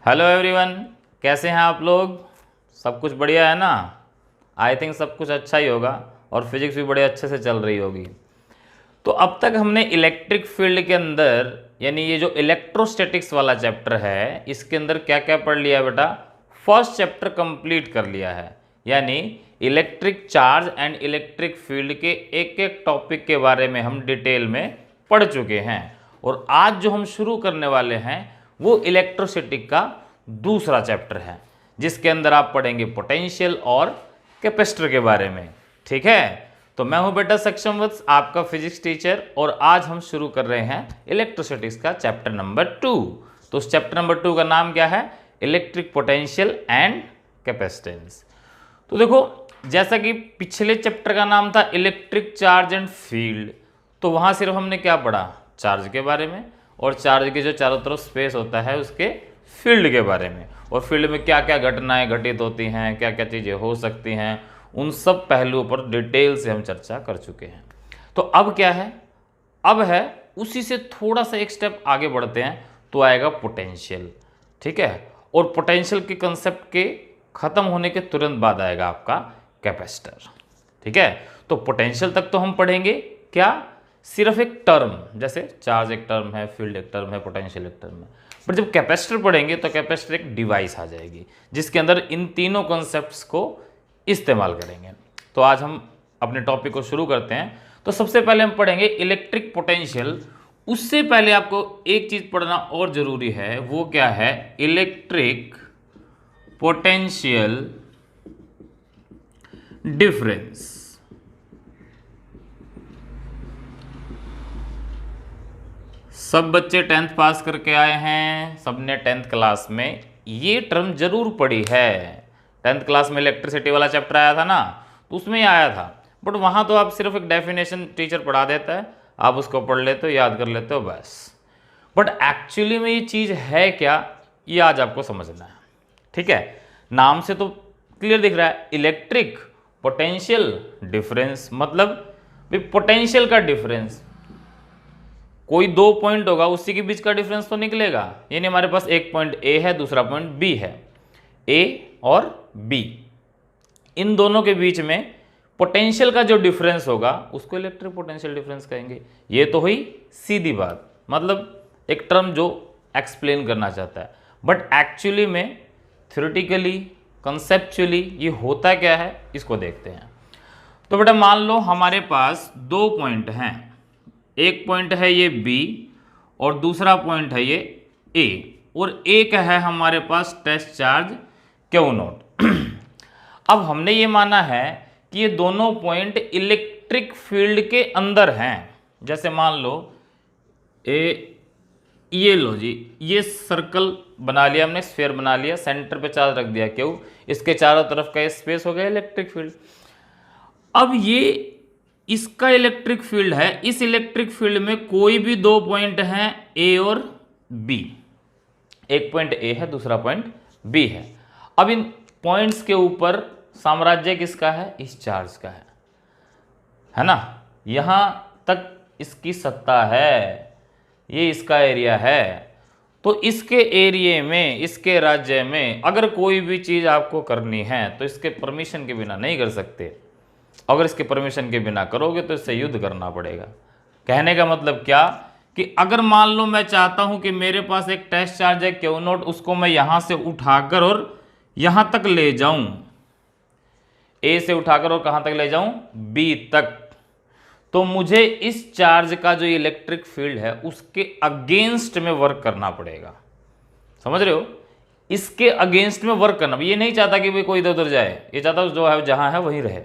Hello everyone, कैसे हैं आप लोग। सब कुछ बढ़िया है ना। आई थिंक सब कुछ अच्छा ही होगा और फिजिक्स भी बड़े अच्छे से चल रही होगी। तो अब तक हमने इलेक्ट्रिक फील्ड के अंदर यानी ये जो इलेक्ट्रोस्टैटिक्स वाला चैप्टर है इसके अंदर क्या क्या पढ़ लिया है बेटा। फर्स्ट चैप्टर कंप्लीट कर लिया है, यानी electric charge and electric field के एक एक टॉपिक के बारे में हम डिटेल में पढ़ चुके हैं। और आज जो हम शुरू करने वाले हैं वो इलेक्ट्रोस्टैटिक का दूसरा चैप्टर है, जिसके अंदर आप पढ़ेंगे पोटेंशियल और कैपेसिटर के बारे में। ठीक है, तो मैं हूं बेटा सक्षम वत्स, आपका फिजिक्स टीचर, और आज हम शुरू कर रहे हैं इलेक्ट्रोस्टैटिक्स का चैप्टर नंबर 2। तो उस चैप्टर नंबर 2 का नाम क्या है? Electric potential and capacitance. तो देखो, जैसा कि पिछले चैप्टर का नाम था इलेक्ट्रिक चार्ज एंड फील्ड, तो वहां सिर्फ हमने क्या पढ़ा? चार्ज के बारे में, और चार्ज के जो चारों तरफ स्पेस होता है उसके फील्ड के बारे में, और फील्ड में क्या क्या घटनाएं घटित होती हैं, क्या क्या चीज़ें हो सकती हैं, उन सब पहलुओं पर डिटेल से हम चर्चा कर चुके हैं। तो अब क्या है? अब है उसी से थोड़ा सा एक स्टेप आगे बढ़ते हैं तो आएगा पोटेंशियल। ठीक है, और पोटेंशियल के कंसेप्ट के खत्म होने के तुरंत बाद आएगा आपका कैपेसिटर। ठीक है, तो पोटेंशियल तक तो हम पढ़ेंगे क्या? सिर्फ एक टर्म, जैसे चार्ज एक टर्म है, फील्ड एक टर्म है, पोटेंशियल एक टर्म है। पर जब कैपेसिटर पढ़ेंगे तो कैपेसिटर एक डिवाइस आ जाएगी जिसके अंदर इन तीनों कॉन्सेप्ट्स को इस्तेमाल करेंगे। तो आज हम अपने टॉपिक को शुरू करते हैं। तो सबसे पहले हम पढ़ेंगे इलेक्ट्रिक पोटेंशियल। उससे पहले आपको एक चीज पढ़ना और जरूरी है, वो क्या है? Electric potential difference. सब बच्चे 10th पास करके आए हैं, सबने 10th क्लास में ये टर्म जरूर पढ़ी है। 10th क्लास में इलेक्ट्रिसिटी वाला चैप्टर आया था ना, तो उसमें ही आया था। बट वहाँ तो आप सिर्फ एक डेफिनेशन टीचर पढ़ा देता है, आप उसको पढ़ लेते हो, याद कर लेते हो, बस। बट एक्चुअली में ये चीज़ है क्या, ये आज आपको समझना है। ठीक है, नाम से तो क्लियर दिख रहा है, इलेक्ट्रिक पोटेंशियल डिफरेंस, मतलब पोटेंशियल का डिफरेंस। कोई दो पॉइंट होगा, उसी के बीच का डिफरेंस तो निकलेगा। यानी हमारे पास एक पॉइंट ए है, दूसरा पॉइंट बी है। ए और बी, इन दोनों के बीच में पोटेंशियल का जो डिफरेंस होगा उसको इलेक्ट्रिक पोटेंशियल डिफरेंस कहेंगे। ये तो हुई सीधी बात, मतलब एक टर्म जो एक्सप्लेन करना चाहता है। बट एक्चुअली में थ्योरेटिकली, कंसेप्चुअली ये होता क्या है, इसको देखते हैं। तो बेटा मान लो हमारे पास दो पॉइंट हैं, एक पॉइंट है ये बी और दूसरा पॉइंट है ये ए, और एक है हमारे पास टेस्ट चार्ज क्यू नॉट। अब हमने ये माना है कि ये दोनों पॉइंट इलेक्ट्रिक फील्ड के अंदर हैं। जैसे मान लो ये लो जी, ये सर्कल बना लिया हमने, स्फीयर बना लिया, सेंटर पे चार्ज रख दिया क्यू, इसके चारों तरफ का स्पेस हो गया इलेक्ट्रिक फील्ड। अब ये इसका इलेक्ट्रिक फील्ड है, इस इलेक्ट्रिक फील्ड में कोई भी दो पॉइंट हैं ए और बी। एक पॉइंट ए है, दूसरा पॉइंट बी है। अब इन पॉइंट्स के ऊपर साम्राज्य किसका है? इस चार्ज का है ना। यहां तक इसकी सत्ता है, ये इसका एरिया है। तो इसके एरिए में, इसके राज्य में अगर कोई भी चीज आपको करनी है तो इसके परमिशन के बिना नहीं कर सकते। अगर इसके परमिशन के बिना करोगे तो इससे युद्ध करना पड़ेगा। कहने का मतलब क्या कि अगर मान लो मैं चाहता हूं कि मेरे पास एक टेस्ट चार्ज है क्यू नॉट, उसको मैं यहां से उठाकर और यहां तक ले जाऊं, ए से उठाकर और कहां तक ले जाऊं? बी तक, तो मुझे इस चार्ज का जो इलेक्ट्रिक फील्ड है उसके अगेंस्ट में वर्क करना पड़ेगा। समझ रहे हो? इसके अगेंस्ट में वर्क करना। ये नहीं चाहता कि भाई कोई इधर उधर जाए, ये चाहता जो है जहां है वहीं रहे।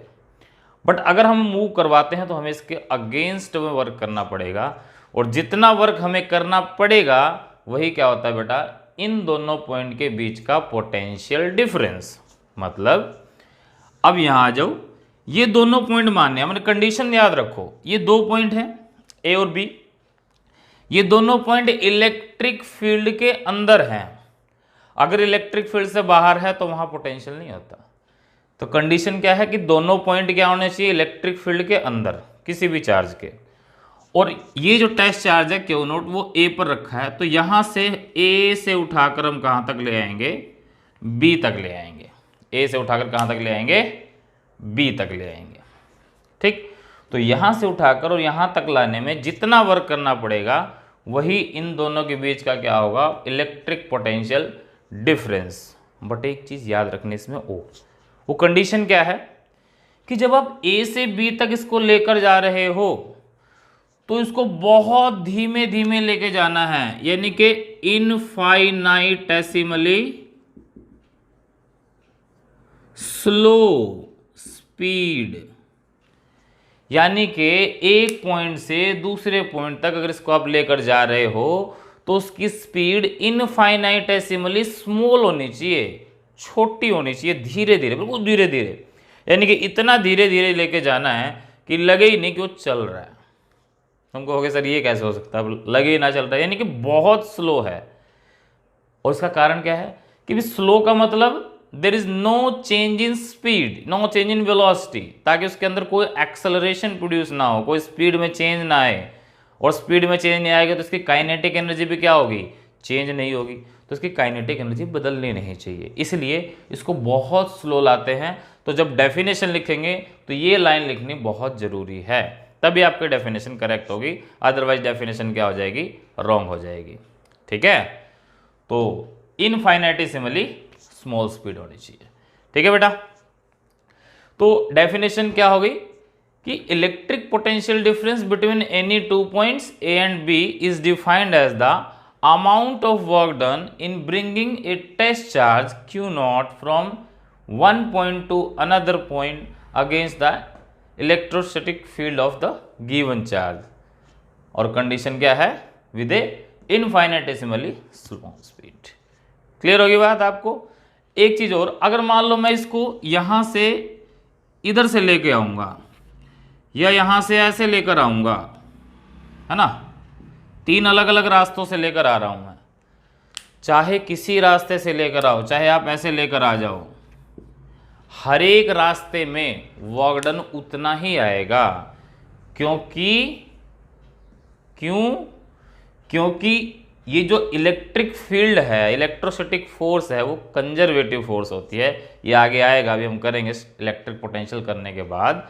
बट अगर हम मूव करवाते हैं तो हमें इसके अगेंस्ट में वर्क करना पड़ेगा, और जितना वर्क हमें करना पड़ेगा वही क्या होता है बेटा? इन दोनों पॉइंट के बीच का पोटेंशियल डिफरेंस। मतलब अब यहां आ जाओ, ये दोनों पॉइंट मानने, हमने कंडीशन याद रखो, ये दो पॉइंट हैं ए और बी, ये दोनों पॉइंट इलेक्ट्रिक फील्ड के अंदर हैं। अगर इलेक्ट्रिक फील्ड से बाहर है तो वहां पोटेंशियल नहीं होता। तो कंडीशन क्या है कि दोनों पॉइंट क्या होने चाहिए? इलेक्ट्रिक फील्ड के अंदर, किसी भी चार्ज के। और ये जो टेस्ट चार्ज है क्यू नोट वो ए पर रखा है, तो यहां से ए से उठाकर हम कहां तक ले आएंगे, बी तक ले आएंगे। ए से उठाकर कहां तक ले आएंगे, बी तक ले आएंगे। ठीक, तो यहां से उठाकर और यहां तक लाने में जितना वर्क करना पड़ेगा वही इन दोनों के बीच का क्या होगा, इलेक्ट्रिक पोटेंशियल डिफरेंस। बट एक चीज याद रखनी इसमें, वो कंडीशन क्या है कि जब आप ए से बी तक इसको लेकर जा रहे हो तो इसको बहुत धीमे धीमे लेके जाना है, यानी कि इनफाइनाइटेसिमली स्लो स्पीड। यानी कि एक पॉइंट से दूसरे पॉइंट तक अगर इसको आप लेकर जा रहे हो तो उसकी स्पीड इनफाइनाइटेसिमली स्मॉल होनी चाहिए, छोटी होनी चाहिए, धीरे धीरे, बिल्कुल धीरे धीरे। यानी कि इतना धीरे धीरे लेके जाना है कि लगे ही नहीं कि वो चल रहा है। हम कहोगे सर ये कैसे हो सकता है, लगे ही ना चल रहा है, यानी कि बहुत स्लो है। और इसका कारण क्या है कि भी स्लो का मतलब there is no change in speed, no change in velocity, ताकि उसके अंदर कोई एक्सेलरेशन प्रोड्यूस ना हो, कोई स्पीड में चेंज ना आए। और स्पीड में चेंज नहीं आएगा तो इसकी काइनेटिक एनर्जी भी क्या होगी, चेंज नहीं होगी, तो इसकी काइनेटिक एनर्जी बदलनी नहीं चाहिए। इसलिए इसको बहुत स्लो लाते हैं। तो जब डेफिनेशन लिखेंगे तो ये लाइन लिखनी बहुत जरूरी है, तभी आपकी डेफिनेशन करेक्ट होगी, अदरवाइज डेफिनेशन क्या हो जाएगी, रॉन्ग हो जाएगी। ठीक है, तो इनफाइनाइटेसिमली स्मॉल स्पीड होनी चाहिए। ठीक है बेटा, तो डेफिनेशन क्या होगी कि electric potential difference between any two points A and B is defined as the amount of work done in bringing a test charge Q naught from one point to another point against the electrostatic field of the given charge. और condition क्या है, with a infinitesimally slow speed. Clear होगी बात आपको। एक चीज और, अगर मान लो मैं इसको यहां से इधर से लेके आऊंगा या यहां से ऐसे लेकर आऊंगा, है ना, तीन अलग अलग रास्तों से लेकर आ रहा हूं मैं, चाहे किसी रास्ते से लेकर आओ, चाहे आप ऐसे लेकर आ जाओ, हर एक रास्ते में वर्क डन उतना ही आएगा। क्योंकि ये जो इलेक्ट्रिक फील्ड है, इलेक्ट्रोस्टैटिक फोर्स है, वो कंजर्वेटिव फोर्स होती है। ये आगे आएगा, अभी हम करेंगे इलेक्ट्रिक पोटेंशियल करने के बाद,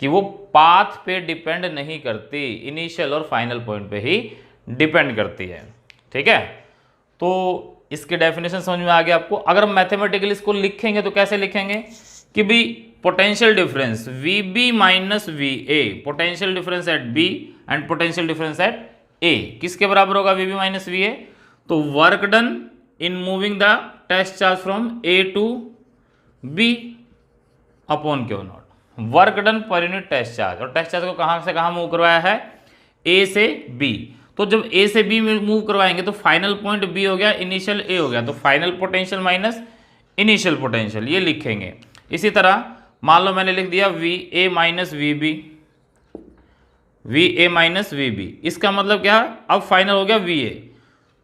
कि वो पाथ पे डिपेंड नहीं करती, इनिशियल और फाइनल पॉइंट पे ही डिपेंड करती है। ठीक है, तो इसके डेफिनेशन समझ में आ गया आपको। अगर हम मैथमेटिकली इसको लिखेंगे तो कैसे लिखेंगे कि भी potential difference VB minus VA, potential difference at B and potential difference at A किसके बराबर होगा, VB माइनस VA। तो work done in moving the test charge from A to B upon Q naught, work done per unit test charge. और test charge को कहां से कहां move करवाया है, A से B। तो जब A से B में मूव करवाएंगे तो फाइनल पॉइंट B हो गया, इनिशियल A हो गया, तो final potential minus initial potential ये लिखेंगे। इसी तरह मान लो मैंने लिख दिया VA minus VB, VA minus VB, इसका मतलब क्या, अब फाइनल हो गया VA,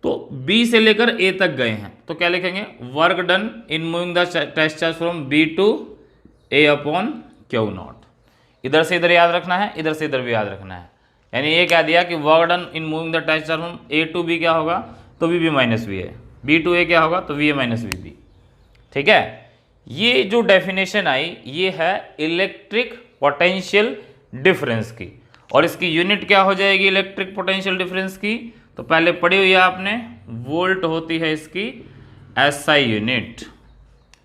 तो B से लेकर A तक गए हैं, तो क्या लिखेंगे, work done in moving the test charge from B to A upon Q naught. इधर से इधर याद रखना है, इधर से इधर भी याद रखना है। यानी ये क्या दिया कि work done in moving the test charge from A to B क्या होगा, तो VB minus VA, B to A क्या होगा, तो VA माइनस VB। ठीक है, ये जो डेफिनेशन आई ये है इलेक्ट्रिक पोटेंशियल डिफरेंस की, और इसकी यूनिट क्या हो जाएगी इलेक्ट्रिक पोटेंशियल डिफरेंस की, तो पहले पढ़ी हुई है आपने, वोल्ट होती है इसकी SI यूनिट।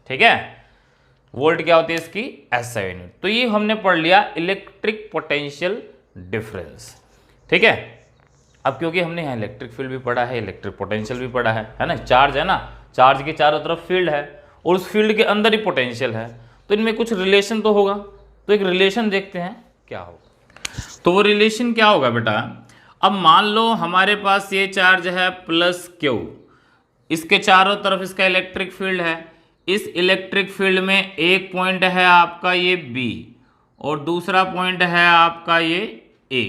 ठीक है, वोल्ट क्या होती है इसकी SI यूनिट। तो ये हमने पढ़ लिया इलेक्ट्रिक पोटेंशियल डिफरेंस। ठीक है, अब क्योंकि हमने यहाँ इलेक्ट्रिक फील्ड भी पढ़ा है, इलेक्ट्रिक पोटेंशियल भी पढ़ा है ना, चार्ज है ना, चार्ज के चारों तरफ फील्ड है और उस फील्ड के अंदर ही पोटेंशियल है, तो इनमें कुछ रिलेशन तो होगा। तो एक रिलेशन देखते हैं क्या होगा। तो वो रिलेशन क्या होगा बेटा, अब मान लो हमारे पास ये चार्ज है प्लस Q, इसके चारों तरफ इसका इलेक्ट्रिक फील्ड है। इस इलेक्ट्रिक फील्ड में एक पॉइंट है आपका ये B और दूसरा पॉइंट है आपका ये A।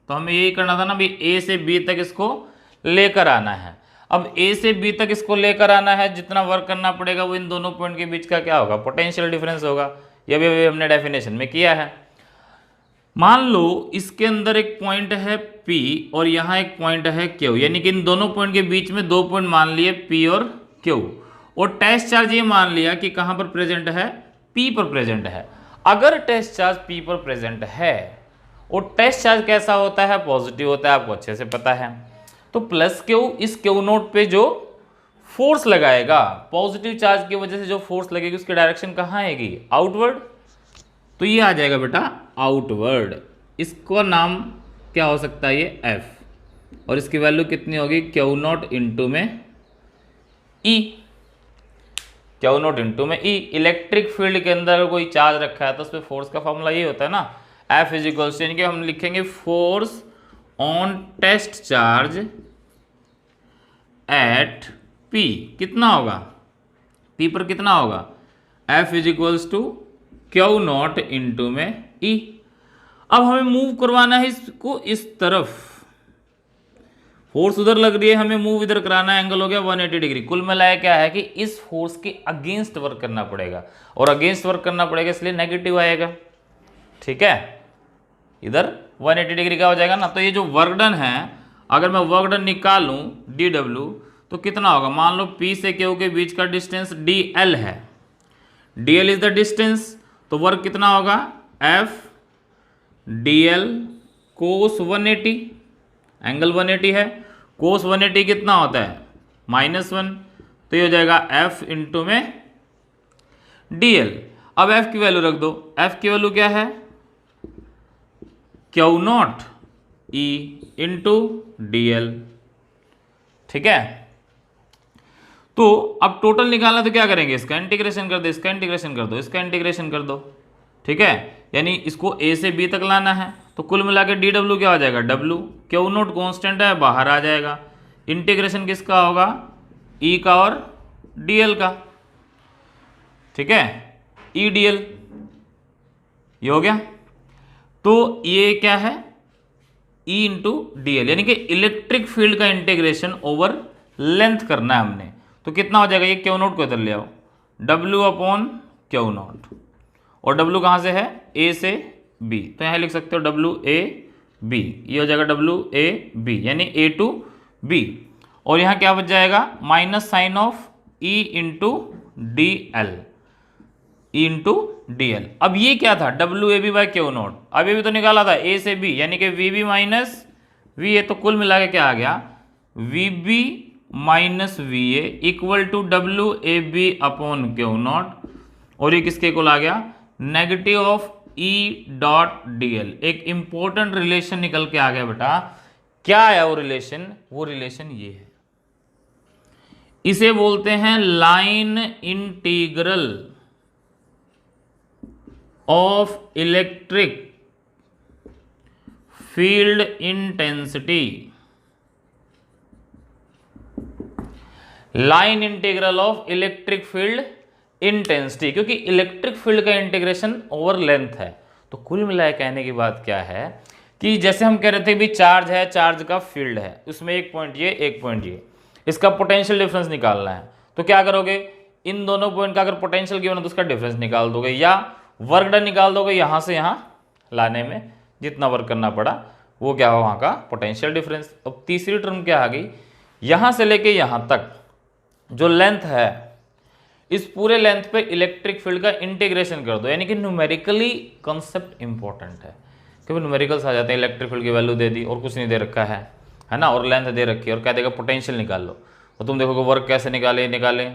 तो हमें यही करना था ना भी, A से B तक इसको लेकर आना है। अब A से B तक इसको लेकर आना है, जितना वर्क करना पड़ेगा वो इन दोनों पॉइंट के बीच का क्या होगा, पोटेंशियल डिफरेंस होगा। ये भी हमने डेफिनेशन में किया है। मान लो इसके अंदर एक पॉइंट है P और यहाँ एक पॉइंट है Q, यानी कि इन दोनों पॉइंट के बीच में दो पॉइंट मान लिए P और Q, और टेस्ट चार्ज ये मान लिया कि कहाँ पर प्रेजेंट है, P पर प्रेजेंट है। अगर टेस्ट चार्ज P पर प्रेजेंट है और टेस्ट चार्ज कैसा होता है, पॉजिटिव होता है, आपको अच्छे से पता है, तो प्लस Q इस Q नोट पे जो फोर्स लगाएगा, पॉजिटिव चार्ज की वजह से जो फोर्स लगेगी उसकी डायरेक्शन कहाँ आएगी, आउटवर्ड, तो ये आ जाएगा बेटा आउटवर्ड। इसका नाम क्या हो सकता है, ये F, और इसकी वैल्यू कितनी होगी, Q नॉट इंटू में E, Q नॉट इंटू में E। इलेक्ट्रिक फील्ड के अंदर अगर कोई चार्ज रखा है तो उस पर फोर्स का फॉर्मूला ये होता है ना, F इज इक्वल टू, यानी कि हम लिखेंगे force on test charge at P, कितना होगा, P पर कितना होगा, F is equals to Q naught into में E। अब हमें मूव करवाना है इसको इस तरफ, फोर्स उधर लग रही है, हमें मूव इधर कराना है, एंगल हो गया 180 डिग्री। कुल मिलाया क्या है कि इस फोर्स के अगेंस्ट वर्क करना पड़ेगा, और अगेंस्ट वर्क करना पड़ेगा इसलिए नेगेटिव आएगा, ठीक है, इधर 180 डिग्री का हो जाएगा ना। तो ये जो वर्क डन है, अगर मैं वर्क डन निकालूं dw, तो कितना होगा, मान लो P से Q के बीच का डिस्टेंस dl है, dl इज द डिस्टेंस, तो वर्क कितना होगा, F dl कोस 180, एंगल 180 है, कोस 180 कितना होता है, -1, तो ये हो जाएगा F इंटू में dl। अब F की वैल्यू रख दो, F की वैल्यू क्या है, Q not E into dl, ठीक है। तो अब टोटल निकालना, तो क्या करेंगे, इसका इंटीग्रेशन कर दो, इसका इंटीग्रेशन कर दो, इसका इंटीग्रेशन कर दो, ठीक है, यानी इसको A से B तक लाना है। तो कुल मिला के dw क्या हो जाएगा, W, Q नोट कॉन्स्टेंट है, बाहर आ जाएगा, इंटीग्रेशन किसका होगा, E का और dl का, ठीक है, E dl, ये हो गया। तो ये क्या है, E इंटू dl, यानी कि इलेक्ट्रिक फील्ड का इंटीग्रेशन ओवर लेंथ करना है हमने। तो कितना हो जाएगा, ये Q नोट को इधर ले आओ, W अपॉन Q नोट, और W कहाँ से है, A से B, तो यहाँ लिख सकते हो WAB, ये हो जाएगा WAB, यानी A टू B, और यहाँ क्या बच जाएगा, minus sign of E into DL, E into DL। अब ये क्या था, WAB बाई Q नोट, अब ये भी तो निकाला था A से B, यानी कि VB माइनस VA, तो कुल मिला के क्या आ गया, VB minus VA equal to WAB upon Q naught, और ये किसके इक्वल आ गया, negative of E dot DL। एक इंपॉर्टेंट रिलेशन निकल के आ गया बेटा, क्या है वो रिलेशन, वो रिलेशन ये है, इसे बोलते हैं line integral of electric field intensity, line integral of electric field intensity, क्योंकि इलेक्ट्रिक फील्ड का इंटीग्रेशन ओवर लेंथ है। तो कुल मिलाए कहने की बात क्या है कि जैसे हम कह रहे थे भी चार्ज है, चार्ज का फील्ड है, उसमें एक पॉइंट ये, एक पॉइंट ये, इसका पोटेंशियल डिफरेंस निकालना है, तो क्या करोगे, इन दोनों पॉइंट का अगर पोटेंशियल गिवन है तो उसका डिफरेंस निकाल दोगे, या वर्क डन निकाल दोगे, यहाँ से यहाँ लाने में जितना वर्क करना पड़ा वो क्या हो, वहाँ का पोटेंशियल डिफरेंस। अब तीसरी टर्म क्या आ गई, यहाँ से लेके यहाँ तक जो लेंथ है, इस पूरे लेंथ पे इलेक्ट्रिक फील्ड का इंटीग्रेशन कर दो, यानी कि न्यूमेरिकली कॉन्सेप्ट इंपॉर्टेंट है, क्योंकि न्यूमेरिकल्स आ जाते हैं, इलेक्ट्रिक फील्ड की वैल्यू दे दी और कुछ नहीं दे रखा है ना, और लेंथ दे रखी है और क्या देगा, पोटेंशियल निकाल लो, और तुम देखोगे वर्क कैसे निकाले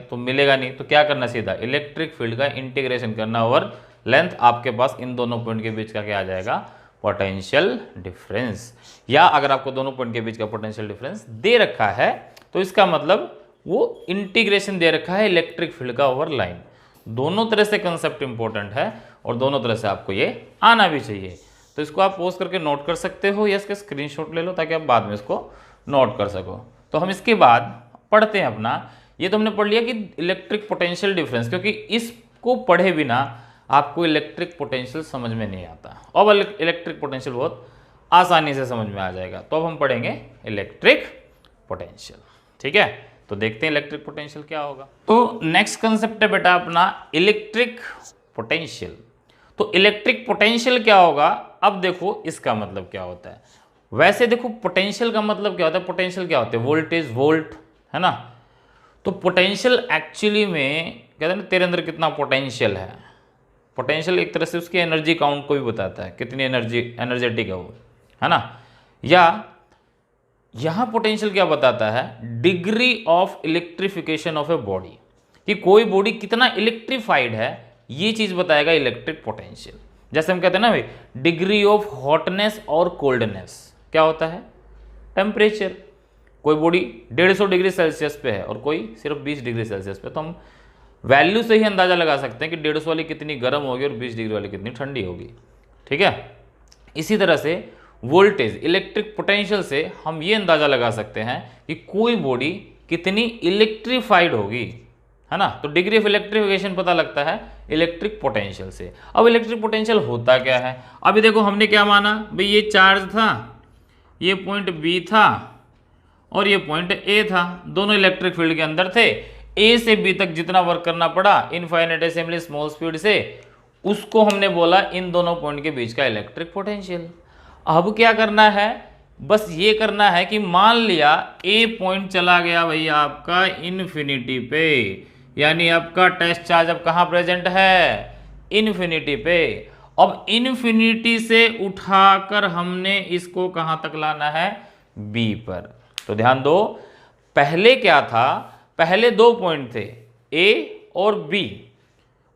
तो मिलेगा नहीं, तो क्या करना, सीधा इलेक्ट्रिक फील्ड का इंटीग्रेशन करना ओवर लेंथ, आपके पास इन दोनों पॉइंट के बीच का क्या आ जाएगा, पोटेंशियल डिफरेंस। या अगर आपको दोनों पॉइंट के बीच का पोटेंशियल डिफरेंस दे रखा है तो इसका मतलब वो इंटीग्रेशन दे रखा है इलेक्ट्रिक फील्ड का ओवर लाइन। दोनों तरह से कंसेप्ट इंपॉर्टेंट है और दोनों तरह से आपको ये आना भी चाहिए। तो इसको आप पोस्ट करके नोट कर सकते हो या इसके स्क्रीनशॉट ले लो ताकि आप बाद में इसको नोट कर सको। तो हम इसके बाद पढ़ते हैं अपना, ये तो हमने पढ़ लिया कि इलेक्ट्रिक पोटेंशियल डिफरेंस, क्योंकि इसको पढ़े बिना आपको इलेक्ट्रिक पोटेंशियल समझ में नहीं आता। अब इलेक्ट्रिक पोटेंशियल बहुत आसानी से समझ में आ जाएगा। तो अब हम पढ़ेंगे इलेक्ट्रिक पोटेंशियल, ठीक है। तो देखते हैं इलेक्ट्रिक पोटेंशियल क्या होगा। तो नेक्स्ट कंसेप्ट है बेटा अपना इलेक्ट्रिक पोटेंशियल। तो इलेक्ट्रिक पोटेंशियल क्या होगा, अब देखो इसका मतलब क्या होता है। वैसे देखो पोटेंशियल का मतलब क्या होता है, पोटेंशियल क्या होता है, वोल्टेज, वोल्ट, है ना। तो पोटेंशियल एक्चुअली में कहते हैं ना तेरे अंदर कितना पोटेंशियल है। पोटेंशियल एक तरह से उसकी एनर्जी काउंट को भी बताता है, कितनी एनर्जेटिक है वो, है ना। या यहां पोटेंशियल क्या बताता है, degree of electrification of a body, कि कोई बॉडी कितना इलेक्ट्रीफाइड है, ये चीज बताएगा इलेक्ट्रिक पोटेंशियल। जैसे हम कहते हैं ना भाई, डिग्री ऑफ हॉटनेस और कोल्डनेस क्या होता है, टेम्परेचर। कोई बॉडी 150 डिग्री सेल्सियस पे है और कोई सिर्फ 20 डिग्री सेल्सियस पे, तो हम वैल्यू से ही अंदाजा लगा सकते हैं कि 150 वाली कितनी गर्म होगी और 20 डिग्री वाली कितनी ठंडी होगी, ठीक है। इसी तरह से वोल्टेज, इलेक्ट्रिक पोटेंशियल से हम ये अंदाजा लगा सकते हैं कि कोई बॉडी कितनी इलेक्ट्रीफाइड होगी, है ना। तो डिग्री ऑफ इलेक्ट्रिफिकेशन पता लगता है इलेक्ट्रिक पोटेंशियल से। अब इलेक्ट्रिक पोटेंशियल होता क्या है, अभी देखो हमने क्या माना भाई, ये चार्ज था, ये पॉइंट बी था और ये पॉइंट ए था, दोनों इलेक्ट्रिक फील्ड के अंदर थे। ए से बी तक जितना वर्क करना पड़ा इनफाइनेटेसिमली स्मॉल स्पीड से, उसको हमने बोला इन दोनों पॉइंट के बीच का इलेक्ट्रिक पोटेंशियल। अब क्या करना है, बस ये करना है कि मान लिया ए पॉइंट चला गया भाई आपका इन्फिनिटी पे, यानी आपका टेस्ट चार्ज अब कहाँ प्रेजेंट है, इन्फिनिटी पे। अब इन्फिनिटी से उठाकर हमने इसको कहाँ तक लाना है, बी पर। तो ध्यान दो, पहले क्या था, पहले दो पॉइंट थे ए और बी,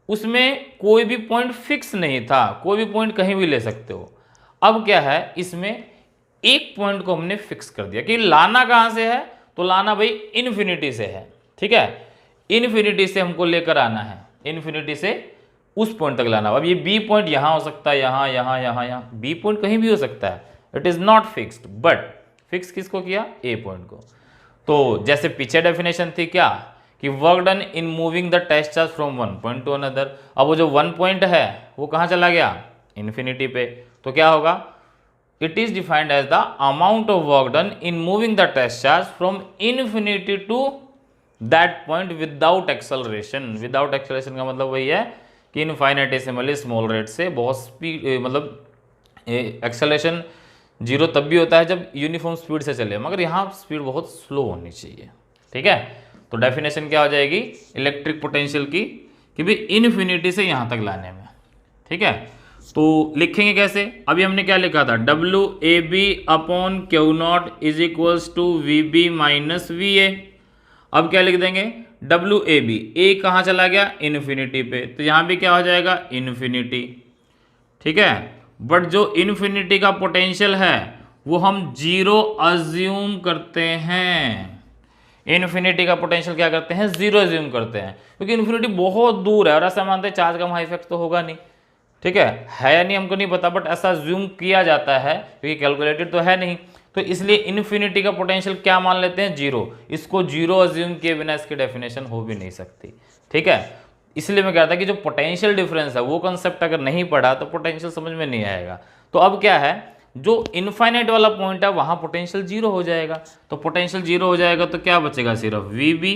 उसमें कोई भी पॉइंट फिक्स नहीं था, कोई भी पॉइंट कहीं भी ले सकते हो। अब क्या है, इसमें एक पॉइंट को हमने फिक्स कर दिया कि लाना कहां से है, तो लाना भाई इन्फिनिटी से है, ठीक है। इन्फिनिटी से हमको लेकर आना है, इन्फिनिटी से उस पॉइंट तक लाना। अब ये बी पॉइंट यहां हो सकता है, यहां यहां यहां यहां, बी पॉइंट कहीं भी हो सकता है, it is not fixed, but fix किसको किया, ए पॉइंट को। तो जैसे पीछे डेफिनेशन थी क्या, कि work done in moving the test charge from one point to another. अब वो जो वन पॉइंट है वो कहाँ चला गया, इन्फिनिटी पे। तो क्या होगा, it is defined as the amount of work done in moving the test charge from infinity to that point without acceleration. Without acceleration का मतलब वही है कि इनफाइनेटेसिमली स्मॉल रेट से बहुत स्पीड, मतलब एक्सेलरेशन जीरो तब भी होता है जब यूनिफॉर्म स्पीड से चले, मगर यहाँ स्पीड बहुत स्लो होनी चाहिए, ठीक है। तो डेफिनेशन क्या हो जाएगी इलेक्ट्रिक पोटेंशियल की, कि भाई इन्फिनिटी से यहाँ तक लाने में, ठीक है। तो लिखेंगे कैसे, अभी हमने क्या लिखा था, W A B upon Q naught is equals to V B minus V A. अब क्या लिख देंगे, डब्ल्यू ए बी, ए कहाँ चला गया, इन्फिनिटी पे, तो यहाँ भी क्या हो जाएगा, इन्फिनिटी, ठीक है। बट जो इन्फिनिटी का पोटेंशियल है वो हम जीरो अज्यूम करते हैं। इन्फिनिटी का पोटेंशियल क्या करते हैं, जीरो अज्यूम करते हैं, क्योंकि इन्फिनिटी बहुत दूर है और ऐसा मानते हैं चार्ज का वहाँ इफेक्ट तो होगा नहीं, ठीक है या नहीं हमको नहीं पता, बट ऐसा अज्यूम किया जाता है क्योंकि कैलकुलेटेड तो है नहीं। तो इसलिए इन्फिनिटी का पोटेंशियल क्या मान लेते हैं, जीरो। इसको जीरो अज्यूम किए बिना इसकी डेफिनेशन हो भी नहीं सकती, ठीक है। इसलिए मैं कहता कि जो पोटेंशियल डिफरेंस है वो कंसेप्ट अगर नहीं पढ़ा तो पोटेंशियल समझ में नहीं आएगा। तो अब क्या है, जो इनफाइनाइट वाला पॉइंट है वहां पोटेंशियल जीरो हो जाएगा, तो पोटेंशियल जीरो हो जाएगा तो क्या बचेगा, सिर्फ V B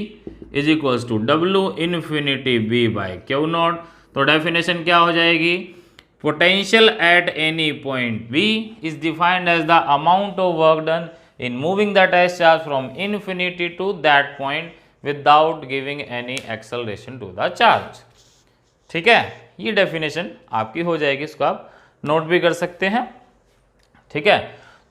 is equals to W infinity B by Q naught. तो डेफिनेशन क्या हो जाएगी, potential at any point B is defined as the amount of work done in moving the test charge from infinity to that point without giving any acceleration to the charge, ठीक है। ये definition आपकी हो जाएगी, इसको आप note भी कर सकते हैं, ठीक है।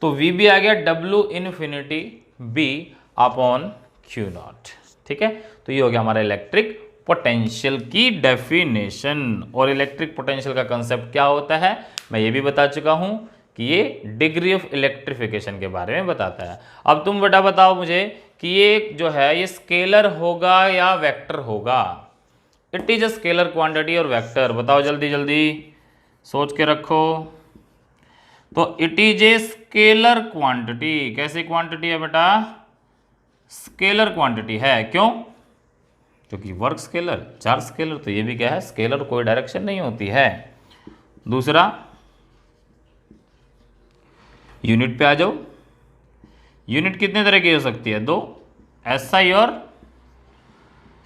तो वी बी आ गया W infinity B upon Q naught, ठीक है। तो ये हो गया हमारा इलेक्ट्रिक पोटेंशियल की डेफिनेशन। और इलेक्ट्रिक पोटेंशियल का कंसेप्ट क्या होता है मैं ये भी बता चुका हूं कि ये डिग्री ऑफ इलेक्ट्रिफिकेशन के बारे में बताता है। अब तुम बेटा बताओ मुझे कि ये जो है ये स्केलर होगा या वेक्टर होगा। It is a scalar quantity और वेक्टर, बताओ जल्दी जल्दी सोच के रखो। तो it is a scalar quantity. कैसी क्वांटिटी है बेटा, स्केलर क्वांटिटी है। क्यों, क्योंकि वर्क स्केलर, चार्ज स्केलर, तो ये भी क्या है स्केलर, कोई डायरेक्शन नहीं होती है। दूसरा यूनिट पे आ जाओ। यूनिट कितने तरह की हो सकती है, दो, एसआई और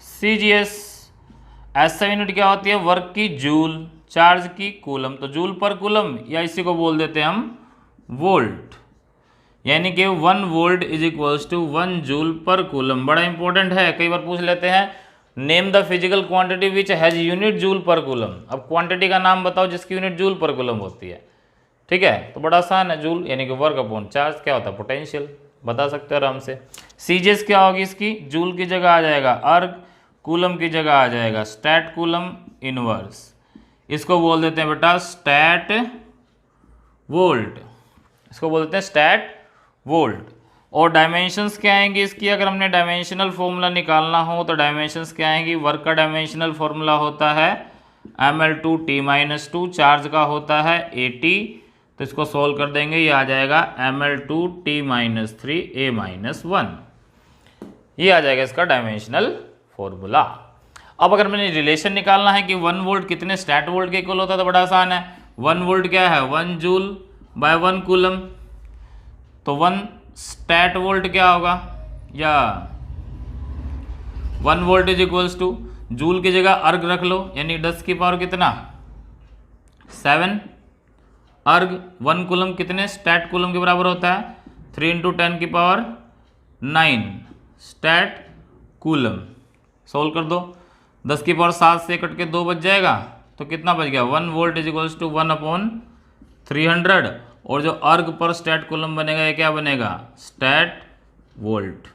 सीजीएस। एसआई यूनिट क्या होती है, वर्क की जूल, चार्ज की कूलम, तो जूल पर कूलम या इसी को बोल देते हैं हम वोल्ट, यानी कि 1 volt is equals to 1 joule per coulomb. बड़ा इंपॉर्टेंट है, कई बार पूछ लेते हैं name the physical quantity which has unit joule per coulomb. अब क्वांटिटी का नाम बताओ जिसकी यूनिट जूल पर कूलम होती है, ठीक है, तो बड़ा आसान है, जूल यानी कि वर्क अपॉन चार्ज क्या होता है, पोटेंशियल, बता सकते हो आराम से। सीजेस क्या होगी इसकी, जूल की जगह आ जाएगा अर्ग, कूलम की जगह आ जाएगा स्टैट कूलम इनवर्स, इसको बोल देते हैं बेटा स्टैट वोल्ट, इसको बोलते हैं स्टैट वोल्ट। और डायमेंशंस क्या आएंगी इसकी, अगर हमने डायमेंशनल फॉर्मूला निकालना हो तो डायमेंशंस क्या आएंगी, वर्क का डायमेंशनल फॉर्मूला होता है ml2t-2, चार्ज का होता है 80, तो इसको सोल्व कर देंगे, ये आ जाएगा ml2t-3a-1, ये आ जाएगा इसका डायमेंशनल फॉर्मूला। अब अगर मैंने रिलेशन निकालना है कि 1 वोल्ट कितने स्टैट वोल्ट के इक्वल होता है तो बड़ा आसान है, 1 वोल्ट क्या है 1 जूल बाय 1 कूलम, तो 1 स्टैट वोल्ट क्या होगा, या 1 volt is equals two joule की जगह अर्ग रख लो, यानी 10 की पावर कितना 7 अर्ग, 1 कूलम कितने स्टैट कूलम के बराबर होता है 3 × 10 की पावर 9 स्टैट कूलम। सोल्व कर दो, 10 की पावर 7 से कट के 2 बच जाएगा, तो कितना बच गया 1 वोल्ट इज इक्वल्स टू 1/300, और जो अर्ग पर स्टैट कूलम बनेगा ये क्या बनेगा स्टैट वोल्ट।